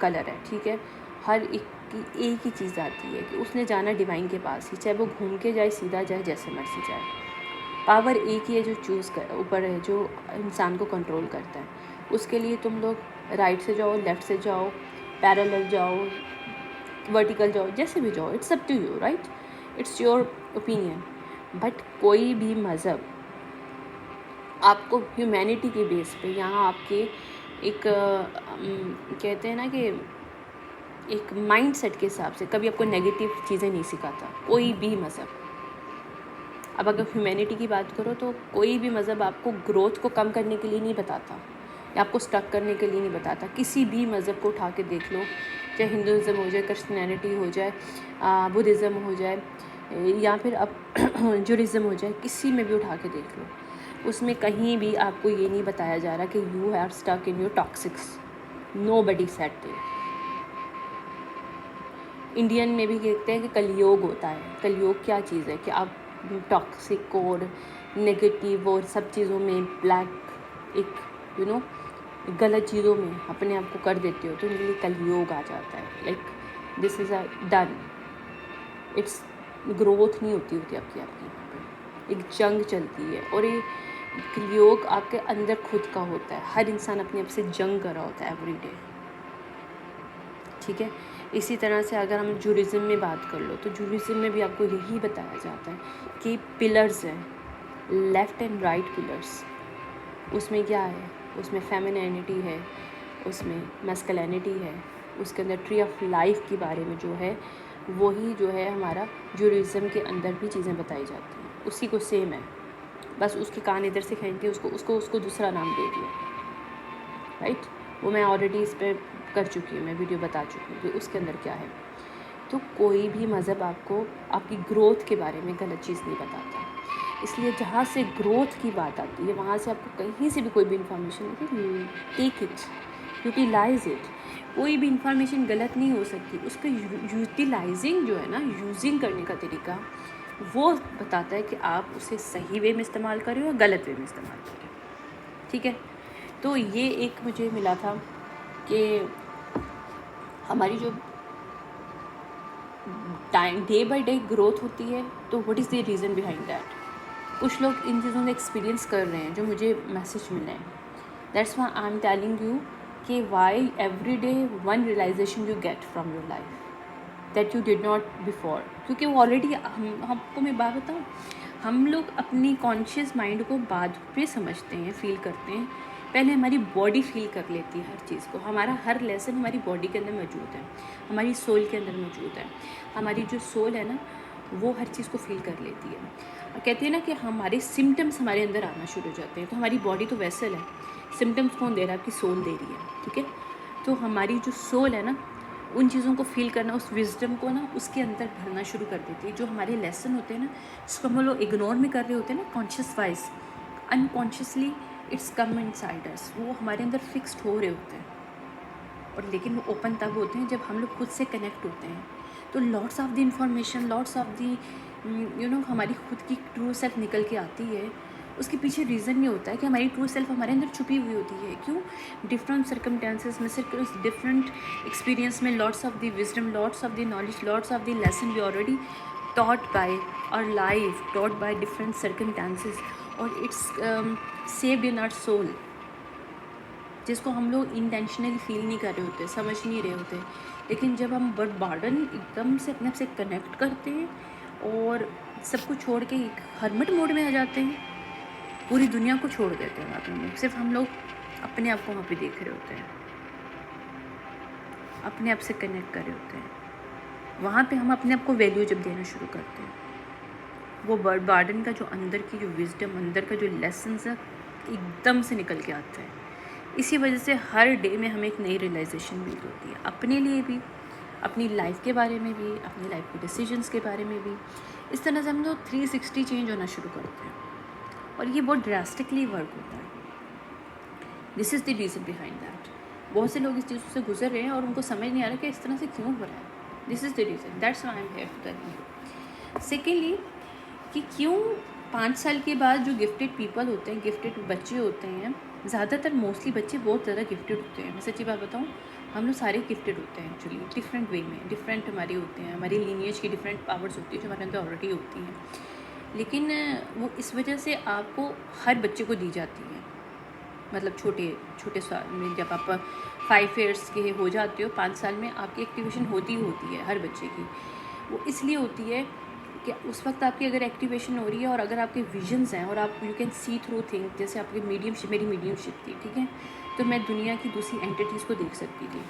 कलर है, ठीक है। हर एक की एक ही चीज़ आती है कि उसने जाना डिवाइन के पास ही, चाहे वो घूम के जाए, सीधा जाए, जैसे मर्जी जाए। पावर एक ही है जो चूज़ कर ऊपर है, जो इंसान को कंट्रोल करता है। उसके लिए तुम लोग राइट से जाओ, लेफ़्ट से जाओ, पैरेलल जाओ, वर्टिकल जाओ, जैसे भी जाओ, it's up to you, right, it's your opinion. But कोई भी मज़हब आपको ह्यूमैनिटी के बेस पे, यहाँ आपके एक कहते हैं ना कि एक माइंड सेट के हिसाब से कभी आपको नेगेटिव चीज़ें नहीं सिखाता, कोई भी मज़हब। अब अगर ह्यूमैनिटी की बात करो तो कोई भी मज़हब आपको ग्रोथ को कम करने के लिए नहीं बताता, या आपको स्टक करने के लिए नहीं बताता। किसी भी मज़हब को उठा के देख लो, चाहे हिंदुज़म हो जाए, क्रिश्चियनिटी हो जाए, बुद्धिज़्म हो जाए, या फिर अब जूडिज़्म हो जाए, किसी में भी उठा के देख लो, उसमें कहीं भी आपको ये नहीं बताया जा रहा कि you are stuck in your toxics. Nobody said that. Indian में भी कहते हैं कि कलयुग होता है। कलयुग क्या चीज़ है कि आप टॉक्सिक और नेगेटिव और सब चीज़ों में ब्लैक एक गलत चीज़ों में अपने आप को कर देते हो, तो उनके लिए कलयुग आ जाता है। Like this is a done, it's growth नहीं होती आपकी यहाँ पे, एक जंग चलती है। और ये कलयुग आपके अंदर खुद का होता है, हर इंसान अपने आप से जंग कर रहा होता है एवरी डे, ठीक है। इसी तरह से अगर हम जूडिज़्म में बात कर लो, तो जूडिज़्म में भी आपको यही बताया जाता है कि पिलर्स हैं, लेफ़्ट एंड राइट पिलर्स। उसमें क्या है, उसमें फेमिनिनिटी है, उसमें मैस्कुलिनिटी है, उसके अंदर ट्री ऑफ लाइफ के बारे में जो है वही जो है हमारा जूडिज़्म के अंदर भी चीज़ें बताई जाती हैं, उसी को सेम है, बस उसके कान इधर से खींच के उसको दूसरा नाम दे दिया, राइट। वो मैं ऑलरेडी इस पर कर चुकी हूँ, मैं वीडियो बता चुकी हूँ कि उसके अंदर क्या है। तो कोई भी मज़हब आपको आपकी ग्रोथ के बारे में गलत चीज़ नहीं बताता। इसलिए जहाँ से ग्रोथ की बात आती है, वहाँ से आपको कहीं से भी कोई भी information take it, utilize it. कोई भी इंफॉर्मेशन गलत नहीं हो सकती, उसका यूटिलाइजिंग जो है ना, यूजिंग करने का तरीका, वो बताता है कि आप उसे सही वे में इस्तेमाल करें या गलत वे में इस्तेमाल करें, ठीक है। तो ये एक मुझे मिला था कि हमारी जो time day by day growth होती है, तो what is the reason behind that. कुछ लोग इन चीज़ों में एक्सपीरियंस कर रहे हैं, जो मुझे मैसेज मिले हैं। That's why I am telling you कि why every day one realisation you get from your life that you did not before. क्योंकि वो ऑलरेडी हमको मैं बात बताऊँ, हम लोग अपनी कॉन्शियस माइंड को बाद में समझते हैं, फील करते हैं, पहले हमारी बॉडी फील कर लेती है हर चीज़ को। हमारा हर लेसन हमारी बॉडी के अंदर मौजूद है, हमारी सोल के अंदर मौजूद है। हमारी जो सोल है ना, वो हर चीज़ को फील कर लेती है। कहते हैं ना कि हमारे सिम्टम्स हमारे अंदर आना शुरू हो जाते हैं। तो हमारी बॉडी तो वेसल है, सिम्टम्स कौन दे रहा है, आपकी सोल दे रही है, ठीक है। तो हमारी जो सोल है ना, उन चीज़ों को फील करना, उस विजडम को ना उसके अंदर भरना शुरू कर देती है। जो हमारे लेसन होते हैं ना, जिसको हम लोग इग्नोर में कर रहे होते हैं ना, conscious wise, unconsciously it's come inside us, वो हमारे अंदर फिक्स्ड हो रहे होते हैं। और लेकिन वो ओपन तब होते हैं जब हम लोग खुद से कनेक्ट होते हैं। तो lots of the information, lots of the हमारी खुद की ट्रू सेल्फ निकल के आती है। उसके पीछे रीज़न ये होता है कि हमारी ट्रू सेल्फ हमारे अंदर छुपी हुई होती है। क्यों? डिफरेंट सर्कमस्टेंसेस में, डिफरेंट एक्सपीरियंस में, lots of the wisdom, lots of the knowledge, lots of the lesson we already taught by our life, taught by different circumstances, और it's saved in our soul, जिसको हम लोग intentionally feel नहीं कर रहे होते, समझ नहीं रहे होते। लेकिन जब हम बर्डन एकदम से अपने आप से कनेक्ट करते हैं और सबको छोड़ के एक हरमट मोड में आ जाते हैं, पूरी दुनिया को छोड़ देते हैं वहाँ पे, सिर्फ हम लोग अपने आप को वहाँ पे देख रहे होते हैं, अपने आप से कनेक्ट कर रहे होते हैं। वहाँ पे हम अपने आप को वैल्यू जब देना शुरू करते हैं, वो बर्डन का जो अंदर की जो विजडम, अंदर का जो लेसन है, एकदम से निकल के आता है। इसी वजह से हर डे में हमें एक नई रियलाइजेशन मिल होती है, अपने लिए भी, अपनी लाइफ के बारे में भी, अपनी लाइफ के डिसीजंस के बारे में भी। इस तरह से हम लोग 360 चेंज होना शुरू करते हैं और ये बहुत ड्रास्टिकली वर्क होता है। This is the reason behind that. बहुत से लोग इस चीज़ों से गुजर रहे हैं और उनको समझ नहीं आ रहा कि इस तरह से क्यों हो रहा है। This is the reason, that's why I am here to tell you. Secondly, कि क्यों 5 साल के बाद जो गिफ्टेड पीपल होते हैं, गिफ्टेड बच्चे होते हैं, ज़्यादातर मोस्टली बच्चे बहुत ज़्यादा गिफ्टेड होते हैं। मैं सच्ची बात बताऊँ, हम लोग सारे गिफ्टेड होते हैं एक्चुअली, डिफरेंट वे में, डिफरेंट हमारे होते हैं, हमारी लीनिएज की डिफरेंट पावर्स होती है जो हमारे अंदर ऑलरेडी होती हैं, लेकिन वो इस वजह से आपको हर बच्चे को दी जाती है। मतलब छोटे छोटे साल में जब आप 5 ईयर्स के हो जाते हो, 5 साल में आपकी एक्टिवेशन होती है हर बच्चे की। वो इसलिए होती है कि उस वक्त आपकी अगर एक्टिवेशन हो रही है और अगर आपके विजन्स हैं और आप you can see through thing, जैसे आपकी मीडियमशिप, मेरी मीडियमशिप थी, ठीक है, तो मैं दुनिया की दूसरी एंटिटीज़ को देख सकती थी।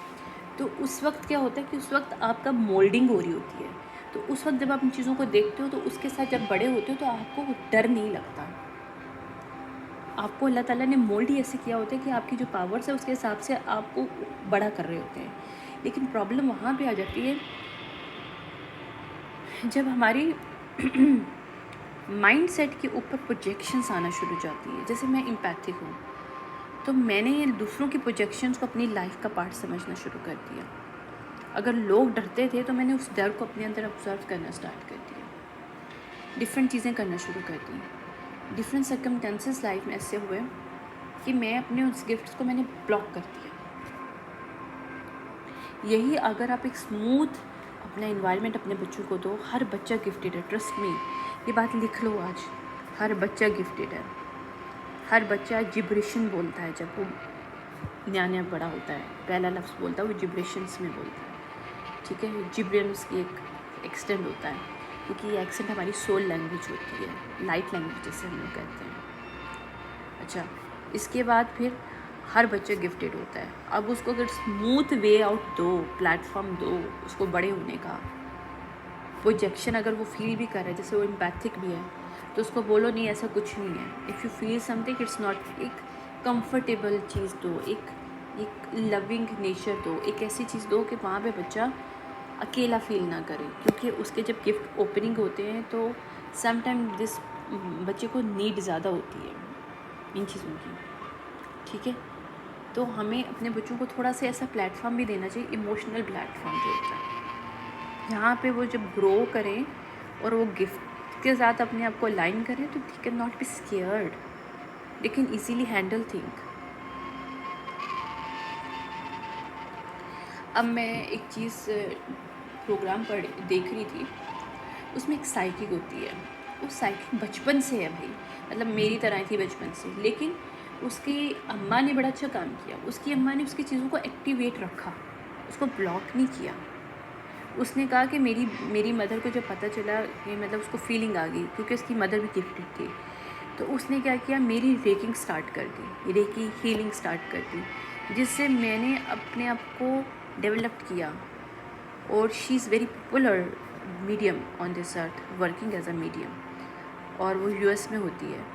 तो उस वक्त क्या होता है कि उस वक्त आपका मोल्डिंग हो रही होती है। तो उस वक्त जब आप इन चीज़ों को देखते हो तो उसके साथ जब बड़े होते हो तो आपको डर नहीं लगता। आपको अल्लाह ताला ने मोल्ड ही ऐसे किया होता है कि आपकी जो पावर्स है उसके हिसाब से आपको बड़ा कर रहे होते हैं। लेकिन प्रॉब्लम वहाँ पे आ जाती है जब हमारी माइंड सेट के ऊपर प्रोजेक्शंस आना शुरू हो जाती है। जैसे मैं एम्पैथिक हूँ, तो मैंने दूसरों की प्रोजेक्शंस को अपनी लाइफ का पार्ट समझना शुरू कर दिया। अगर लोग डरते थे तो मैंने उस डर को अपने अंदर ऑब्जर्व करना स्टार्ट कर दिया, डिफरेंट चीज़ें करना शुरू कर दी। डिफरेंट सर्कमस्टेंसेस लाइफ में ऐसे हुए कि मैं अपने उस गिफ्ट्स को मैंने ब्लॉक कर दिया। यही अगर आप एक स्मूथ अपना इन्वायरमेंट अपने बच्चों को दो, हर बच्चा गिफ्टेड है, ट्रस्ट मी, ये बात लिख लो आज, हर बच्चा गिफ्टेड है। हर बच्चा जिब्रेशन बोलता है, जब वो नया बड़ा होता है पहला लफ्ज़ बोलता है वो जिब्रेशंस में बोलता है, ठीक है। जिब्रेंस की एक एक्सटेंड होता है, क्योंकि ये एक्सेंट हमारी सोल लैंग्वेज होती है, लाइट लैंग्वेज जैसे हम लोग कहते हैं। अच्छा, इसके बाद फिर हर बच्चा गिफ्टेड होता है। अब उसको अगर स्मूथ वे आउट दो, प्लेटफॉर्म दो उसको बड़े होने का, प्रोजेक्शन अगर वो फील भी कर रहा है, जैसे वो एम्पैथिक भी है, तो उसको बोलो नहीं ऐसा कुछ नहीं है। If you feel something it's not, एक कंफर्टेबल चीज़ दो, एक लविंग नेचर दो, एक ऐसी चीज़ दो कि वहाँ पे बच्चा अकेला फील ना करे। क्योंकि उसके जब गिफ्ट ओपनिंग होते हैं तो समटाइम दिस बच्चे को नीड ज़्यादा होती है इन चीज़ों की, ठीक है। तो हमें अपने बच्चों को थोड़ा सा ऐसा प्लेटफॉर्म भी देना चाहिए, इमोशनल प्लेटफॉर्म जो होता है, जहाँ पे वो जब ग्रो करें और वो गिफ्ट के साथ अपने आप को अलाइन करें, तो they can not be scared, they can easily handle thing. अब मैं एक चीज़ प्रोग्राम देख रही थी, उसमें एक साइकिक होती है। वो साइकिक बचपन से है भाई, मतलब मेरी तरह थी बचपन से, लेकिन उसकी अम्मा ने बड़ा अच्छा काम किया। उसकी अम्मा ने उसकी चीज़ों को एक्टिवेट रखा, उसको ब्लॉक नहीं किया। उसने कहा कि मेरी मदर को जब पता चला कि मतलब उसको फीलिंग आ गई, क्योंकि उसकी मदर भी गिफ्टेड थी, तो उसने क्या किया, मेरी रेकिंग स्टार्ट कर दी, रेकी हीलिंग स्टार्ट कर दी, जिससे मैंने अपने आप को डेवलप किया। और she is very popular medium on this earth, working as a medium, और वो यूएस में होती है।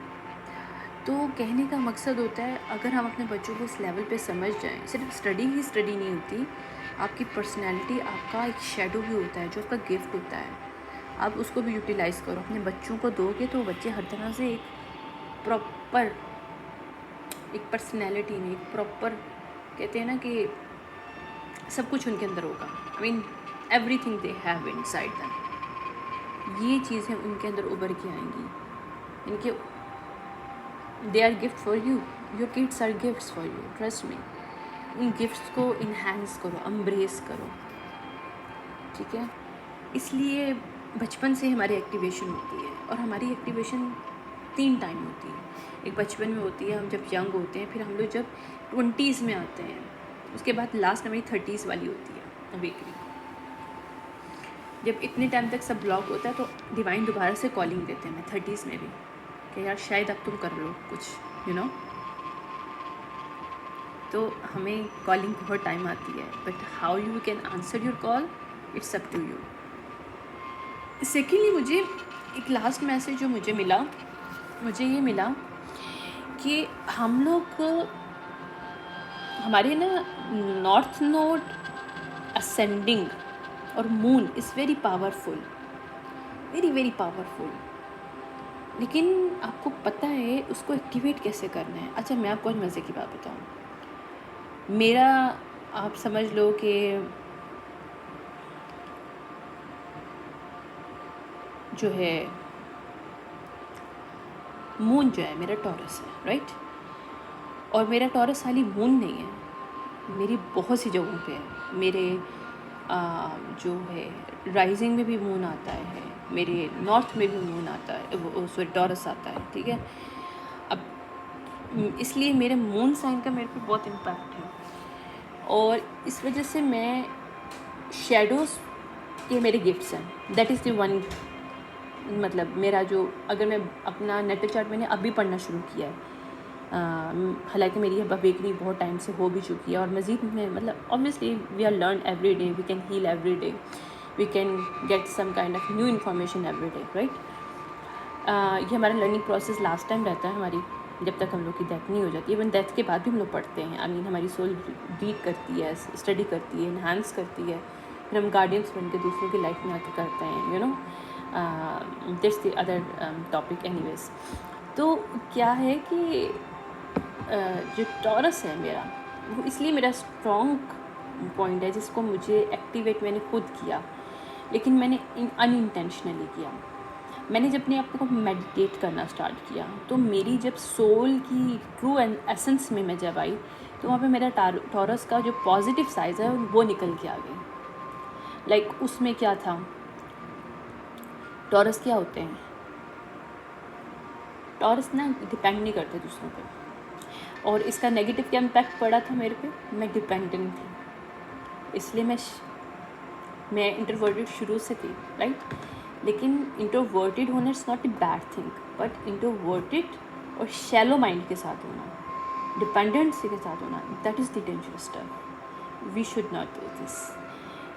तो कहने का मकसद होता है, अगर हम अपने बच्चों को इस लेवल पे समझ जाएं, सिर्फ स्टडी ही स्टडी नहीं होती, आपकी पर्सनैलिटी आपका एक शेडो भी होता है, जो आपका गिफ्ट होता है, आप उसको भी यूटिलाइज़ करो। अपने बच्चों को दोगे तो बच्चे हर तरह से एक प्रॉपर, एक पर्सनैलिटी में एक प्रॉपर, कहते हैं ना कि सब कुछ उनके अंदर होगा। I mean everything they have inside them, ये चीज़ें उनके अंदर उभर के आएंगी। इनके they are gift for you, your kids are gifts for you, trust me. इन गिफ्ट्स को इन्हांस करो, एम्ब्रेस करो, ठीक है। इसलिए बचपन से हमारी एक्टिवेशन होती है, और हमारी एक्टिवेशन 3 टाइम होती है। एक बचपन में होती है, हम जब यंग होते हैं, फिर हम लोग जब 20s में आते हैं, उसके बाद लास्ट हमारी 30s वाली होती है अवेकनिंग। जब इतने टाइम तक सब ब्लॉक होता है तो डिवाइन दोबारा से कॉलिंग देते हैं, मैं 30s में भी, कि यार शायद अब तुम कर लो कुछ, यू नो। तो हमें कॉलिंग बहुत टाइम आती है, but how you can answer your call, it's up to you. Secondly, मुझे एक लास्ट मैसेज जो मुझे मिला, मुझे ये मिला कि हम लोग हमारे ना नॉर्थ नोड असेंडिंग और moon is very powerful, very very powerful, लेकिन आपको पता है उसको एक्टिवेट कैसे करना है। अच्छा, मैं आपको आज मज़े की बात बताऊँ। मेरा आप समझ लो कि जो है मून जो है मेरा टॉरस है, राइट। और मेरा टॉरस खाली मून नहीं है, मेरी बहुत सी जगहों पे है। मेरे जो है राइजिंग में भी मून आता है, मेरे नॉर्थ में भी मून आता है, वो सॉरी टॉरस आता है, ठीक है। अब इसलिए मेरे मून साइन का मेरे पे बहुत इम्पैक्ट है, और इस वजह से मैं शेडोज़ ये मेरे गिफ्ट्स हैं। दैट इज़ द वन, मतलब मेरा जो, अगर मैं अपना नेटल चार्ट मैंने अभी पढ़ना शुरू किया है, हालांकि मेरी अवेकनिंग बहुत टाइम से हो भी चुकी है, और मज़ीद में मतलब obviously we are learn every day, we can heal every day, we can get some kind of new information every day, right. ये हमारा लर्निंग प्रोसेस लास्ट टाइम रहता है हमारी, जब तक हम लोग की डेथ नहीं हो जाती। इवन डेथ के बाद भी हम लोग पढ़ते हैं। आई मीन हमारी सोल रीड करती है, स्टडी करती है, इन्हांस करती है, फिर हम गार्डियंस बन के दूसरों की लाइफ में आके करते हैं, you know. This the other topic anyways. तो क्या है कि जो टॉरस है मेरा, वो इसलिए मेरा स्ट्रॉन्ग पॉइंट है, जिसको मुझे एक्टिवेट मैंने खुद किया, लेकिन मैंने अनइंटेंशनली किया। मैंने जब अपने आप को मेडिटेट करना स्टार्ट किया, तो मेरी जब सोल की ट्रू एसेंस में मैं जब आई, तो वहाँ पे मेरा टॉरस का जो पॉजिटिव साइज है वो निकल के आ गई। लाइक उसमें क्या था, टॉरस क्या होते हैं, टॉरस ना डिपेंड नहीं करते दूसरों पे, और इसका नेगेटिव क्या इम्पैक्ट पड़ा था मेरे पे, मैं डिपेंडेंट थी। इसलिए मैं इंट्रोवर्टेड शुरू से थी, राइट। लेकिन इंट्रोवर्टेड होना is not a bad thing, but introverted और शैलो माइंड के साथ होना, डिपेंडेंसी के साथ होना, that is the dangerous stuff. We should not do this.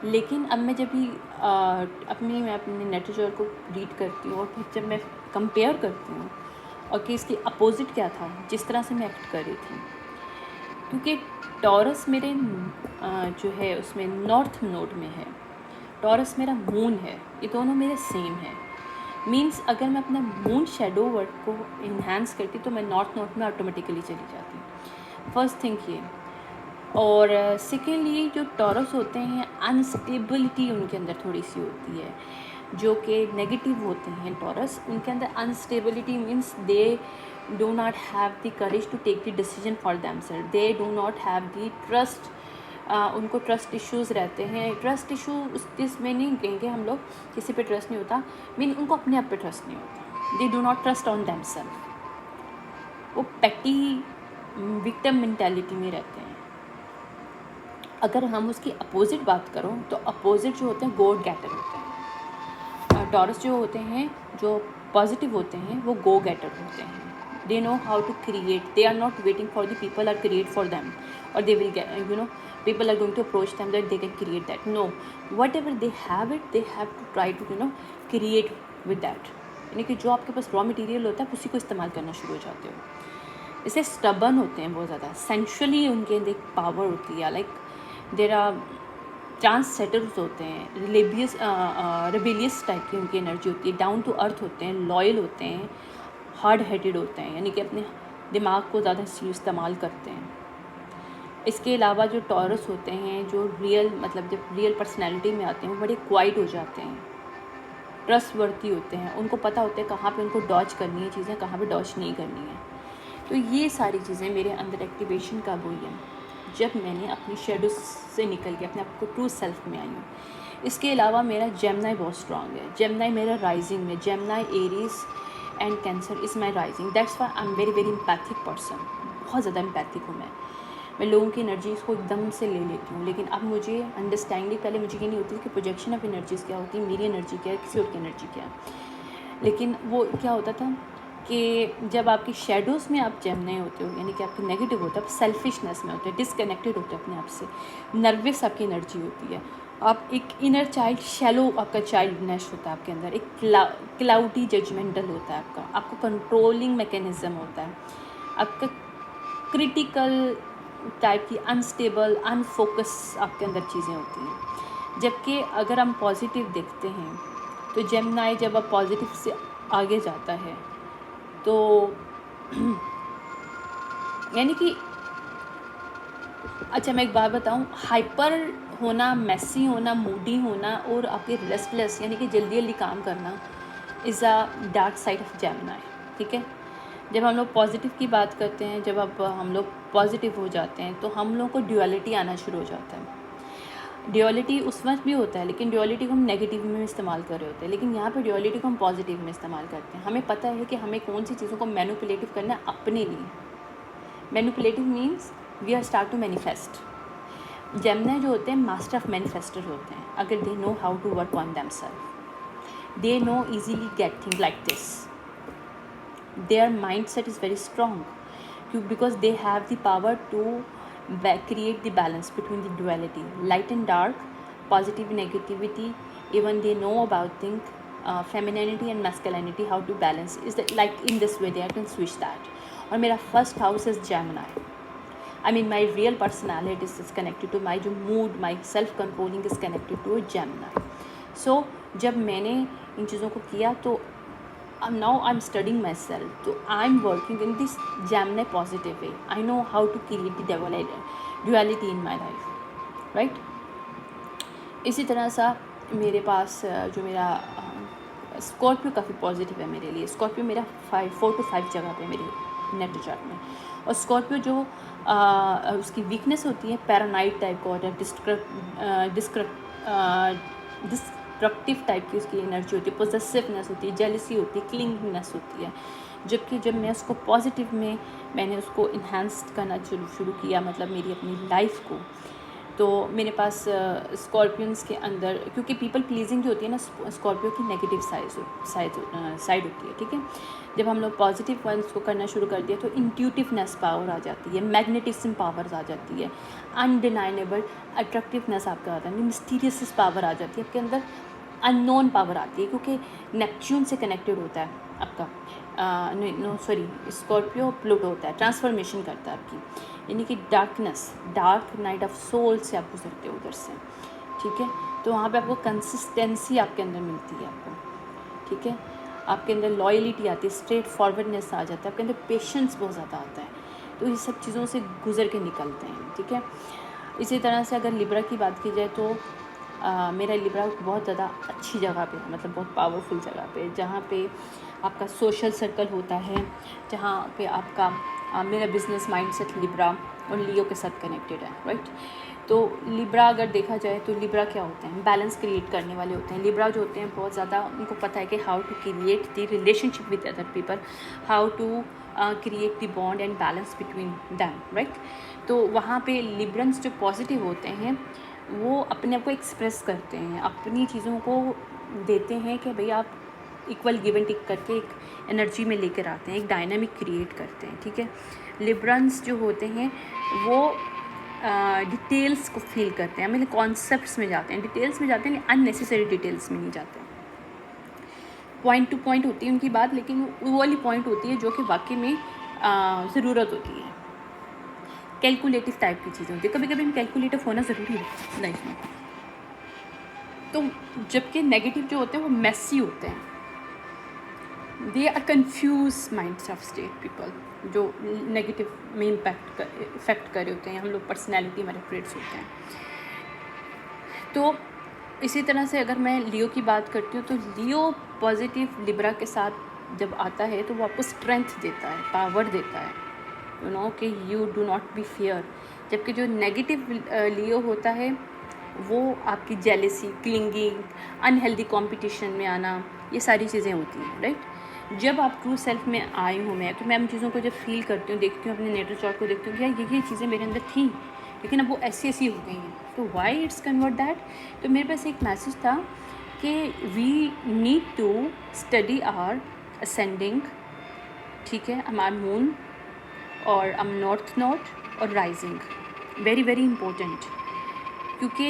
लेकिन अब मैं जब भी मैं अपने नेटल को रीड करती हूँ, और फिर जब मैं कंपेयर करती हूँ और कि इसके अपोजिट क्या था जिस तरह से मैं एक्ट कर रही थी, क्योंकि टॉरस मेरे जो है उसमें नॉर्थ नोड में है, टॉरस मेरा मून है, ये दोनों मेरे सेम है। मीन्स अगर मैं अपना मून शेडो वर्क को इन्हांस करती तो मैं नॉर्थ नोड में ऑटोमेटिकली चली जाती, फर्स्ट थिंग ये। और सेकेंडली जो टॉरस होते हैं, अनस्टेबिलिटी उनके अंदर थोड़ी सी होती है, जो कि नेगेटिव होते हैं टॉरस, उनके अंदर instability means they do not have the courage to take the decision for themselves, they do not have the trust, उनको ट्रस्ट इश्यूज़ रहते हैं। ट्रस्ट इशू इसमें नहीं कहेंगे हम लोग, किसी पे ट्रस्ट नहीं होता, मीन उनको अपने आप पे ट्रस्ट नहीं होता, they do not trust on themselves, वो पेटी विक्टिम मेंटालिटी में रहते हैं। अगर हम उसकी अपोजिट बात करो तो अपोजिट जो होते हैं गो गेटर होते हैं। टॉरस जो होते हैं, जो पॉजिटिव होते हैं, वो गो गेटर होते हैं। They know how to create, they are not waiting for the people are create for them, or they will get, you know, people are going to approach them that they can create that. No, whatever they have it, they have to try to, you know, create with that. यानी कि जो आपके पास raw material होता है उसी को इस्तेमाल करना शुरू हो जाते हो। इससे स्टबर्न होते हैं बहुत ज़्यादा, सेंशुअली उनके अंदर एक पावर होती है, like there are trendsetters होते हैं, रेबिलियस टाइप की उनकी एनर्जी होती है, डाउन टू अर्थ होते हैं, लॉयल होते हैं, हार्ड हेडेड होते हैं, यानी कि अपने दिमाग को ज़्यादा इस्तेमाल करते हैं। इसके अलावा जो टॉरस होते हैं, जो मतलब जब रियल पर्सनैलिटी में आते हैं, वो बड़े क्वाइट हो जाते हैं, ट्रस्टवर्दी होते हैं, उनको पता होता है कहाँ पे उनको डॉज करनी है चीज़ें, कहाँ पे डॉज नहीं करनी है। तो ये सारी चीज़ें मेरे अंदर एक्टिवेशन कब हुई है, जब मैंने अपनी शेडो से निकल के अपने आप को ट्रू सेल्फ में आई हूँ। इसके अलावा मेरा जेमिनी बहुत स्ट्रॉन्ग है, जेमिनी मेरा राइजिंग में, Gemini Aries and cancer is my rising, that's why I am very very empathic person. बहुत ज़्यादा एम्पैथिक हूँ मैं लोगों की एनर्जीज़ को एकदम से ले लेती हूँ। लेकिन अब मुझे अंडरस्टैंडिंग, पहले मुझे ये नहीं होती कि प्रोजेक्शन ऑफ एनर्जीज़ क्या होती है, मेरी एनर्जी क्या है, किसी और की एनर्जी क्या है। लेकिन वो क्या होता था कि जब आपकी शेडोज़ में आप जेमिनी होते हो, यानी कि आपकी नेगेटिव होता है, आप सेल्फिशनेस में होते हैं, डिसकनेक्टेड होते हैं अपने आप से, नर्वस आपकी एनर्जी होती है, आप एक इनर चाइल्ड, शैलो आपका चाइल्डनेस होता है आपके अंदर, एक क्लाउडी जजमेंटल होता है आपका कंट्रोलिंग मैकेनिज़्म होता है, आपका क्रिटिकल टाइप की अनस्टेबल, अनफोकस आपके अंदर चीज़ें होती हैं। जबकि अगर हम पॉजिटिव देखते हैं तो जेमिनी जब आप पॉजिटिव से आगे जाता है तो यानी कि अच्छा मैं एक बात बताऊं, हाइपर होना, मेसी होना, मूडी होना और आपके रेस्टलेस यानी कि जल्दी जल्दी काम करना is a dark side of Gemini. ठीक है, जब हम लोग पॉजिटिव की बात करते हैं, जब अब हम लोग पॉजिटिव हो जाते हैं तो हम लोग को ड्यूअलिटी आना शुरू हो जाता है। ड्यूअलिटी उस वक्त भी होता है, लेकिन ड्यूअलिटी को हम नेगेटिव में इस्तेमाल कर रहे होते हैं, लेकिन यहाँ पे ड्यूअलिटी को हम पॉजिटिव में इस्तेमाल करते हैं। हमें पता है कि हमें कौन सी चीज़ों को मैनिपुलेटिव करना है अपने लिए। Manipulative means we are start to manifest. Gemini जो होते हैं मास्टर ऑफ मैनिफेस्टर होते हैं। अगर they know how to work on themselves, they know easily get thing like this, their mindset is very strong because they have the power to create the balance between the duality, light and dark, positive negativity. Even they know about things, femininity and masculinity, how to balance is that like in this way they can switch that. और मेरा first house is Gemini. I mean my real personality is connected to my जो mood, my self controlling is connected to a Gemini. So जब मैंने इन चीज़ों को किया तो now I'm studying myself, so I'm working in this Gemini positive way. I know how to create the duality in my life, right? इसी तरह सा मेरे पास जो मेरा स्कॉर्पियो काफ़ी पॉजिटिव है मेरे लिए। स्कॉर्पियो मेरा 4 to 5 जगह पे मेरी नेट चार्ट में। और स्कॉर्पियो जो उसकी वीकनेस होती है पैरानाइड टाइप का होता है, डिस्ट्रक्टिव टाइप की उसकी एनर्जी होती है, पोजेसिवनेस होती है, जेलसी होती है, क्लिंगनेस होती है। जबकि जब मैं उसको पॉजिटिव में मैंने उसको इन्हांस करना शुरू किया, मतलब मेरी अपनी लाइफ को, तो मेरे पास स्कॉर्पियंस के अंदर, क्योंकि पीपल प्लीजिंग जो होती है ना स्कॉर्पियो की नेगेटिव साइड होती है। ठीक है, जब हम लोग पॉजिटिव पॉइंट्स को करना शुरू कर दिया तो इंट्यूटिवनेस पावर आ जाती है, मैग्नेटिज्म पावर्स आ जाती है, अनडिनाइनेबल अट्रैक्टिवनेस आपका आता है, मिस्टीरियस पावर आ जाती है आपके अंदर, अननोन पावर आती है, क्योंकि नेपच्यून से कनेक्टेड होता है आपका स्कॉर्पियो प्लूटो होता है, ट्रांसफॉर्मेशन करता है आपकी, यानी कि darkness, dark night of soul से आप गुजरते हो उधर से। ठीक है, तो वहाँ पे आपको कंसिस्टेंसी आपके अंदर मिलती है आपको। ठीक है, आपके अंदर लॉयलिटी आती है, स्ट्रेट फॉरवर्डनेस आ जाता है, आपके अंदर पेशेंस बहुत ज़्यादा आता है, तो ये सब चीज़ों से गुजर के निकलते हैं। ठीक है, इसी तरह से अगर लिब्रा की बात की जाए तो मेरा लिब्रा बहुत ज़्यादा अच्छी जगह पे है, मतलब बहुत पावरफुल जगह पे, जहाँ पे आपका सोशल सर्कल होता है, जहाँ पे आपका मेरा बिजनेस माइंडसेट लिब्रा और लियो के साथ कनेक्टेड है, राइट। तो लिब्रा अगर देखा जाए तो लिब्रा क्या होते हैं, बैलेंस क्रिएट करने वाले होते हैं। लिब्रा जो होते हैं बहुत ज़्यादा उनको पता है कि how to create the relationship with other people, how to create the bond and balance between them, right. तो वहाँ पे लिब्रंस जो पॉजिटिव होते हैं वो अपने आप को एक्सप्रेस करते हैं, अपनी चीज़ों को देते हैं कि भाई आप इक्वल गिव एंड टेक करके एक एनर्जी में लेकर आते हैं, एक डायनामिक क्रिएट करते हैं। ठीक है, लिब्रंस जो होते हैं वो डिटेल्स को फील करते हैं, मतलब कॉन्सेप्ट्स में जाते हैं, डिटेल्स में जाते हैं, अननेसेसरी डिटेल्स में नहीं जाते हैं। पॉइंट टू पॉइंट होती है उनकी बात, लेकिन वो वाली पॉइंट होती है जो कि वाकई में ज़रूरत होती है। कैलकुलेटिव टाइप की चीज़ होती है, कभी कभी कैलकुलेटिव होना ज़रूरी है लाइफ में। तो जबकि नेगेटिव जो होते हैं वो मेसी होते हैं, they are confuse minds of state people, जो नेगेटिव में इफेक्ट कर रहे होते हैं, हम लोग पर्सनैलिटी हमारे ट्रेट्स होते हैं। तो इसी तरह से अगर मैं लियो की बात करती हूँ तो लियो पॉजिटिव लिब्रा के साथ जब आता है तो वो आपको स्ट्रेंथ देता है, पावर देता है, यू नो कि you do not be fear. जबकि जो नेगेटिव लियो होता है वो आपकी जेलेसी, क्लिंगिंग, अनहेल्दी कंपटीशन में आना, ये सारी चीज़ें होती हैं, राइट। जब आप ट्रू सेल्फ में आई हूँ मैं, तो मैं उन चीज़ों को जब फील करती हूँ, देखती हूँ अपने नेटल चार्ट को, देखती हूँ कि यार ये चीज़ें मेरे अंदर थी लेकिन अब वो ऐसी ऐसी हो गई हैं, तो वाई इट्स कन्वर्ट दैट। तो मेरे पास एक मैसेज था कि we need to study our ascending, ठीक है, हमार मून और नॉर्थ नोड और राइजिंग, वेरी वेरी इम्पोर्टेंट, क्योंकि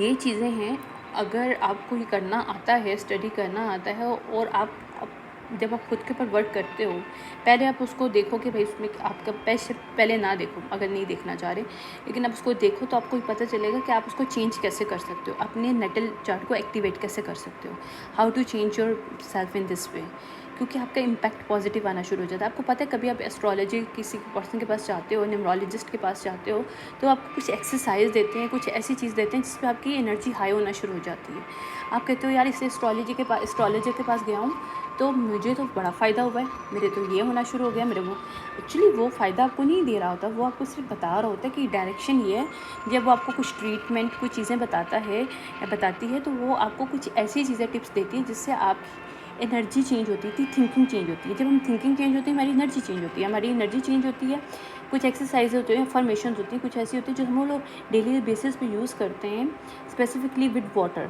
ये चीज़ें हैं, अगर आपको ये करना आता है, स्टडी करना आता है और आप जब आप खुद के ऊपर वर्क करते हो, पहले आप उसको देखो कि भाई उसमें आपका पैसे पहले ना देखो अगर नहीं देखना चाह रहे, लेकिन आप उसको देखो तो आपको पता चलेगा कि आप उसको चेंज कैसे कर सकते हो, अपने नेटल चार्ट को एक्टिवेट कैसे कर सकते हो, how to change your self in this way, क्योंकि आपका इम्पैक्ट पॉजिटिव आना शुरू हो जाता है। आपको पता है कभी आप एस्ट्रोलॉजी किसी पर्सन के पास जाते हो, न्यूमरोलॉजिस्ट के पास जाते हो, तो आपको कुछ एक्सरसाइज देते हैं, कुछ ऐसी चीज़ देते हैं जिसमें आपकी एनर्जी हाई होना शुरू हो जाती है। आप कहते हो यार इस एस्ट्रोलॉजर के पास गया हूँ तो मुझे तो बड़ा फ़ायदा हुआ है, मेरे तो ये होना शुरू हो गया, मेरे वो एक्चुअली वो फ़ायदा आपको नहीं दे रहा होता, वो आपको सिर्फ बता रहा होता है कि डायरेक्शन ये है। जब वो आपको कुछ ट्रीटमेंट कुछ चीज़ें बताता है या बताती है, तो वो आपको कुछ ऐसी चीज़ें टिप्स देती है जिससे आप एनर्जी चेंज होती थी, थिंकिंग चेंज होती है। जब हम थिंकिंग चेंज होती है हमारी एनर्जी चेंज होती है, हमारी एनर्जी चेंज होती है। कुछ एक्सरसाइज होती है, फॉर्मेशन होती है, कुछ ऐसी होती है जो हम लोग डेली बेसिस पे यूज़ करते हैं, specifically with water,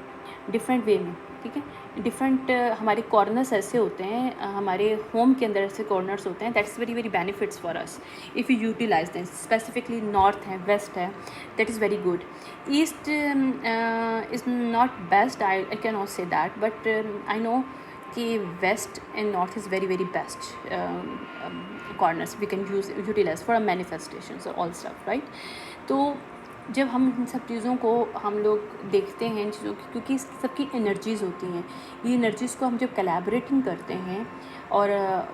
different way में, ठीक है। डिफरेंट हमारे कॉर्नर्स ऐसे होते हैं, हमारे होम के अंदर ऐसे कॉर्नर्स होते हैं, that's very very benefits for us if you utilise them. Specifically north है, वेस्ट है, that is very good. East is not best, I can not say that, but I know कि west and north is very very best corners we can utilise for a manifestation all stuff, right. तो जब हम इन सब चीज़ों को हम लोग देखते हैं इन चीज़ों की, क्योंकि सबकी एनर्जीज़ होती हैं, ये एनर्जीज़ को हम जब कोलैबोरेटिंग करते हैं और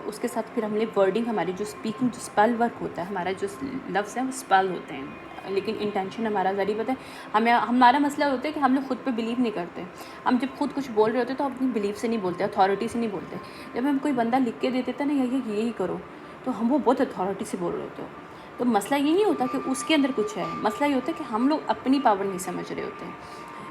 उसके साथ फिर हमने वर्डिंग, हमारी जो स्पीकिंग जो स्पेल वर्क होता है, हमारा जो लफ्ज़ है वो स्पेल होते हैं, लेकिन इंटेंशन हमारा ज़रिए पता है हमें। हमारा मसला होता है कि हम लोग खुद पे बिलीव नहीं करते। हम जब खुद कुछ बोल रहे होते तो अपनी बिलीव से नहीं बोलते, अथॉरिटी से नहीं बोलते। जब हम कोई बंदा लिख के दे देता ना यही करो, तो हम वो बहुत अथॉरिटी से बोल रहे होते हो। तो मसला ये नहीं होता कि उसके अंदर कुछ है, मसला ये होता है कि हम लोग अपनी पावर नहीं समझ रहे होते हैं।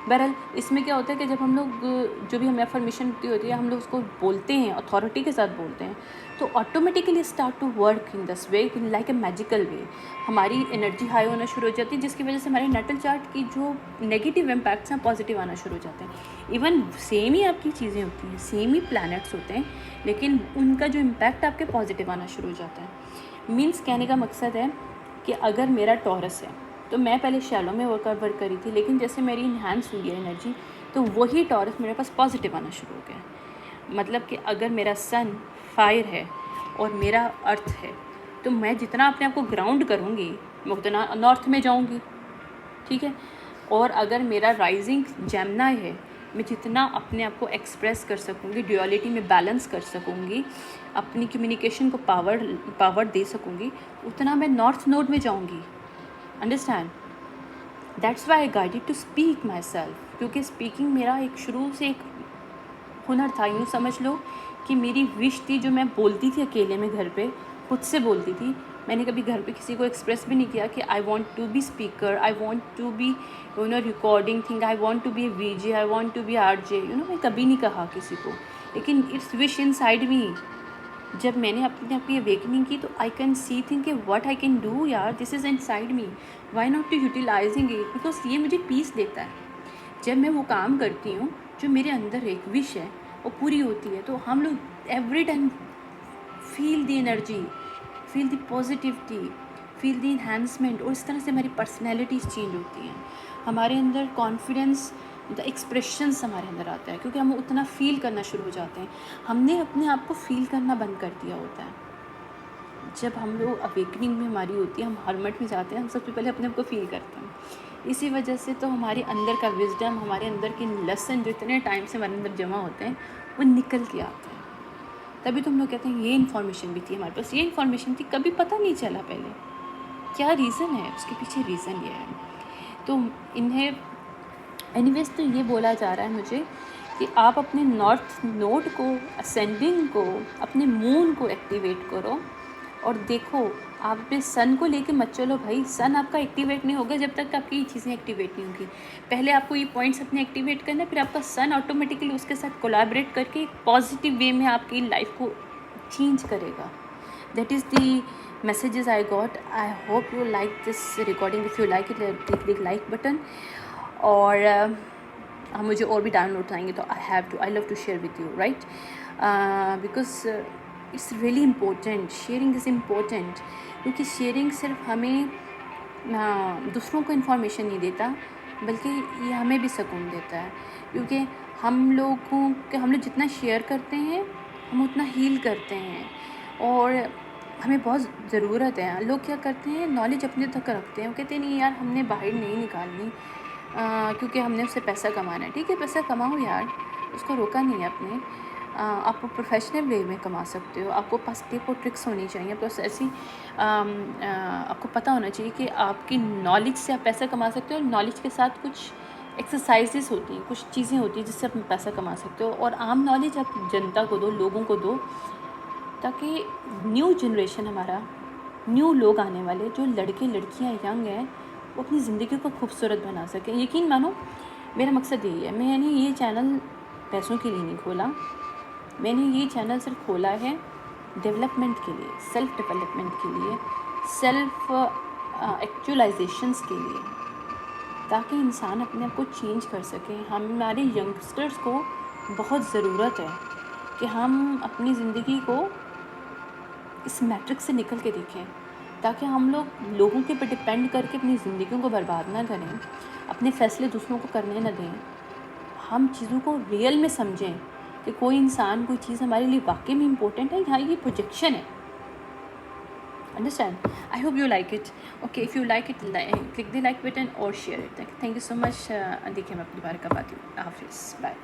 बहरहाल इसमें क्या होता है कि जब हम लोग जो भी हमें अफर्मेशन होती है हम लोग उसको बोलते हैं, अथॉरिटी के साथ बोलते हैं, तो automatically start to work in this way, like a magical way. हमारी एनर्जी हाई होना शुरू हो जाती है, जिसकी वजह से हमारे नेटल चार्ट की जो नेगेटिव इम्पैक्ट्स हैं पॉजिटिव आना शुरू हो जाते हैं। इवन सेम ही आपकी चीज़ें होती हैं, सेम ही प्लैनेट्स होते हैं, लेकिन उनका जो इम्पैक्ट आपके पॉजिटिव आना शुरू हो जाता है। मीन्स कहने का मकसद है कि अगर मेरा टॉरस है तो मैं पहले शैलो में वर्क करी थी, लेकिन जैसे मेरी इन्हांस हुई है एनर्जी, तो वही टॉरस मेरे पास पॉजिटिव आना शुरू हो गया। मतलब कि अगर मेरा सन फायर है और मेरा अर्थ है, तो मैं जितना अपने आप को ग्राउंड करूँगी मैं उतना नॉर्थ में जाऊँगी, ठीक है। और अगर मेरा राइजिंग जेमिनी है, मैं जितना अपने आप को एक्सप्रेस कर सकूँगी, ड्यूअलिटी में बैलेंस कर सकूँगी, अपनी कम्युनिकेशन को पावर दे सकूँगी, उतना मैं नॉर्थ नोड में जाऊँगी। Understand? That's why I guided to speak my self, क्योंकि स्पीकिंग मेरा एक शुरू से एक हुनर था। यूँ समझ लो कि मेरी विश थी, जो मैं बोलती थी अकेले में घर पे, खुद से बोलती थी। मैंने कभी घर पे किसी को एक्सप्रेस भी नहीं किया कि I want to be speaker, I want to be recording thing, I want to be VJ, I want to be RJ, मैं कभी नहीं कहा किसी को, लेकिन it's wish inside me. जब मैंने अपने आप की अवेकनिंग की तो आई कैन सी थिंक कि व्हाट आई कैन डू यार, this is inside me, why not to utilizing it, because ये मुझे पीस देता है। जब मैं वो काम करती हूँ जो मेरे अंदर एक विश है वो पूरी होती है, तो हम लोग every time feel the energy, feel the positivity, feel the enhancement, और इस तरह से हमारी पर्सनैलिटीज़ चेंज होती हैं, हमारे अंदर कॉन्फिडेंस, द एक्सप्रेशंस हमारे अंदर आता है, क्योंकि हम उतना फील करना शुरू हो जाते हैं। हमने अपने आप को फील करना बंद कर दिया होता है। जब हम लोग अवेकनिंग में हमारी होती है, हम हर्मट में जाते हैं, हम सबसे पहले अपने आप को फील करते हैं। इसी वजह से तो हमारे अंदर का विजडम, हमारे अंदर के लेसन जो इतने टाइम से हमारे अंदर जमा होते हैं, वो निकल के आते हैं। तभी तो हम लोग कहते हैं ये इन्फॉर्मेशन भी थी हमारे पास, ये इन्फॉर्मेशन थी, कभी पता नहीं चला पहले। क्या रीज़न है उसके पीछे? रीज़न ये है। तो इन्हें एनीवेज तो ये बोला जा रहा है मुझे कि आप अपने नॉर्थ नोड को, असेंडिंग को, अपने मून को एक्टिवेट करो, और देखो आप अपने सन को लेके मत चलो भाई, सन आपका एक्टिवेट नहीं होगा जब तक आपकी ये चीज़ें एक्टिवेट नहीं होंगी। पहले आपको ये पॉइंट्स अपने एक्टिवेट करना है, फिर आपका सन ऑटोमेटिकली उसके साथ कोलैबोरेट करके एक पॉजिटिव वे में आपकी लाइफ को चेंज करेगा। That is the messages I got. I hope you like this recording. If you like it, click like button. और हम मुझे और भी डाउनलोड आएंगे तो I love to share with you, right, because it's really important, sharing is important, क्योंकि sharing सिर्फ हमें दूसरों को इन्फॉर्मेशन नहीं देता, बल्कि ये हमें भी सुकून देता है, क्योंकि हम लोग जितना शेयर करते हैं हम उतना हील करते हैं और हमें बहुत ज़रूरत है। लोग क्या करते हैं, नॉलेज अपने तक रखते हैं। वो कहते हैं नहीं यार, हमने बाहर नहीं निकालनी क्योंकि हमने उससे पैसा कमाना है। ठीक है, पैसा कमाओ यार, उसको रोका नहीं है आपने। आप प्रोफेशनल वे में कमा सकते हो। आपको पास टिप और ट्रिक्स होनी चाहिए, प्लस ऐसी आपको पता होना चाहिए कि आपकी नॉलेज से आप पैसा कमा सकते हो। और नॉलेज के साथ कुछ एक्सरसाइजेस होती हैं, कुछ चीज़ें होती हैं जिससे आप पैसा कमा सकते हो। और आम नॉलेज आप जनता को दो, लोगों को दो, ताकि न्यू जनरेशन हमारा, न्यू लोग आने वाले, जो लड़के लड़कियां यंग हैं, वो अपनी ज़िंदगी को खूबसूरत बना सकें। यकीन मानो, मेरा मकसद यही है। मैंने ये चैनल पैसों के लिए नहीं खोला, मैंने ये चैनल सिर्फ खोला है डेवलपमेंट के लिए, सेल्फ डेवलपमेंट के लिए, सेल्फ एक्चुअलाइजेशंस के लिए, ताकि इंसान अपने आप को चेंज कर सके। हमारे यंगस्टर्स को बहुत ज़रूरत है कि हम अपनी ज़िंदगी को इस मैट्रिक्स से निकल के देखें, ताकि हम लोग लोगों के ऊपर डिपेंड करके अपनी ज़िंदगियों को बर्बाद ना करें, अपने फ़ैसले दूसरों को करने ना दें। हम चीज़ों को रियल में समझें कि कोई इंसान, कोई चीज़ हमारे लिए वाकई में इम्पोर्टेंट है, यहाँ ये प्रोजेक्शन है। Understand? I hope you like it. Okay, if you like it, click the like button or share it. Thank you so much. देखिए, मैं अपनी बार कब आती हूँ। हाफिज़, बाय।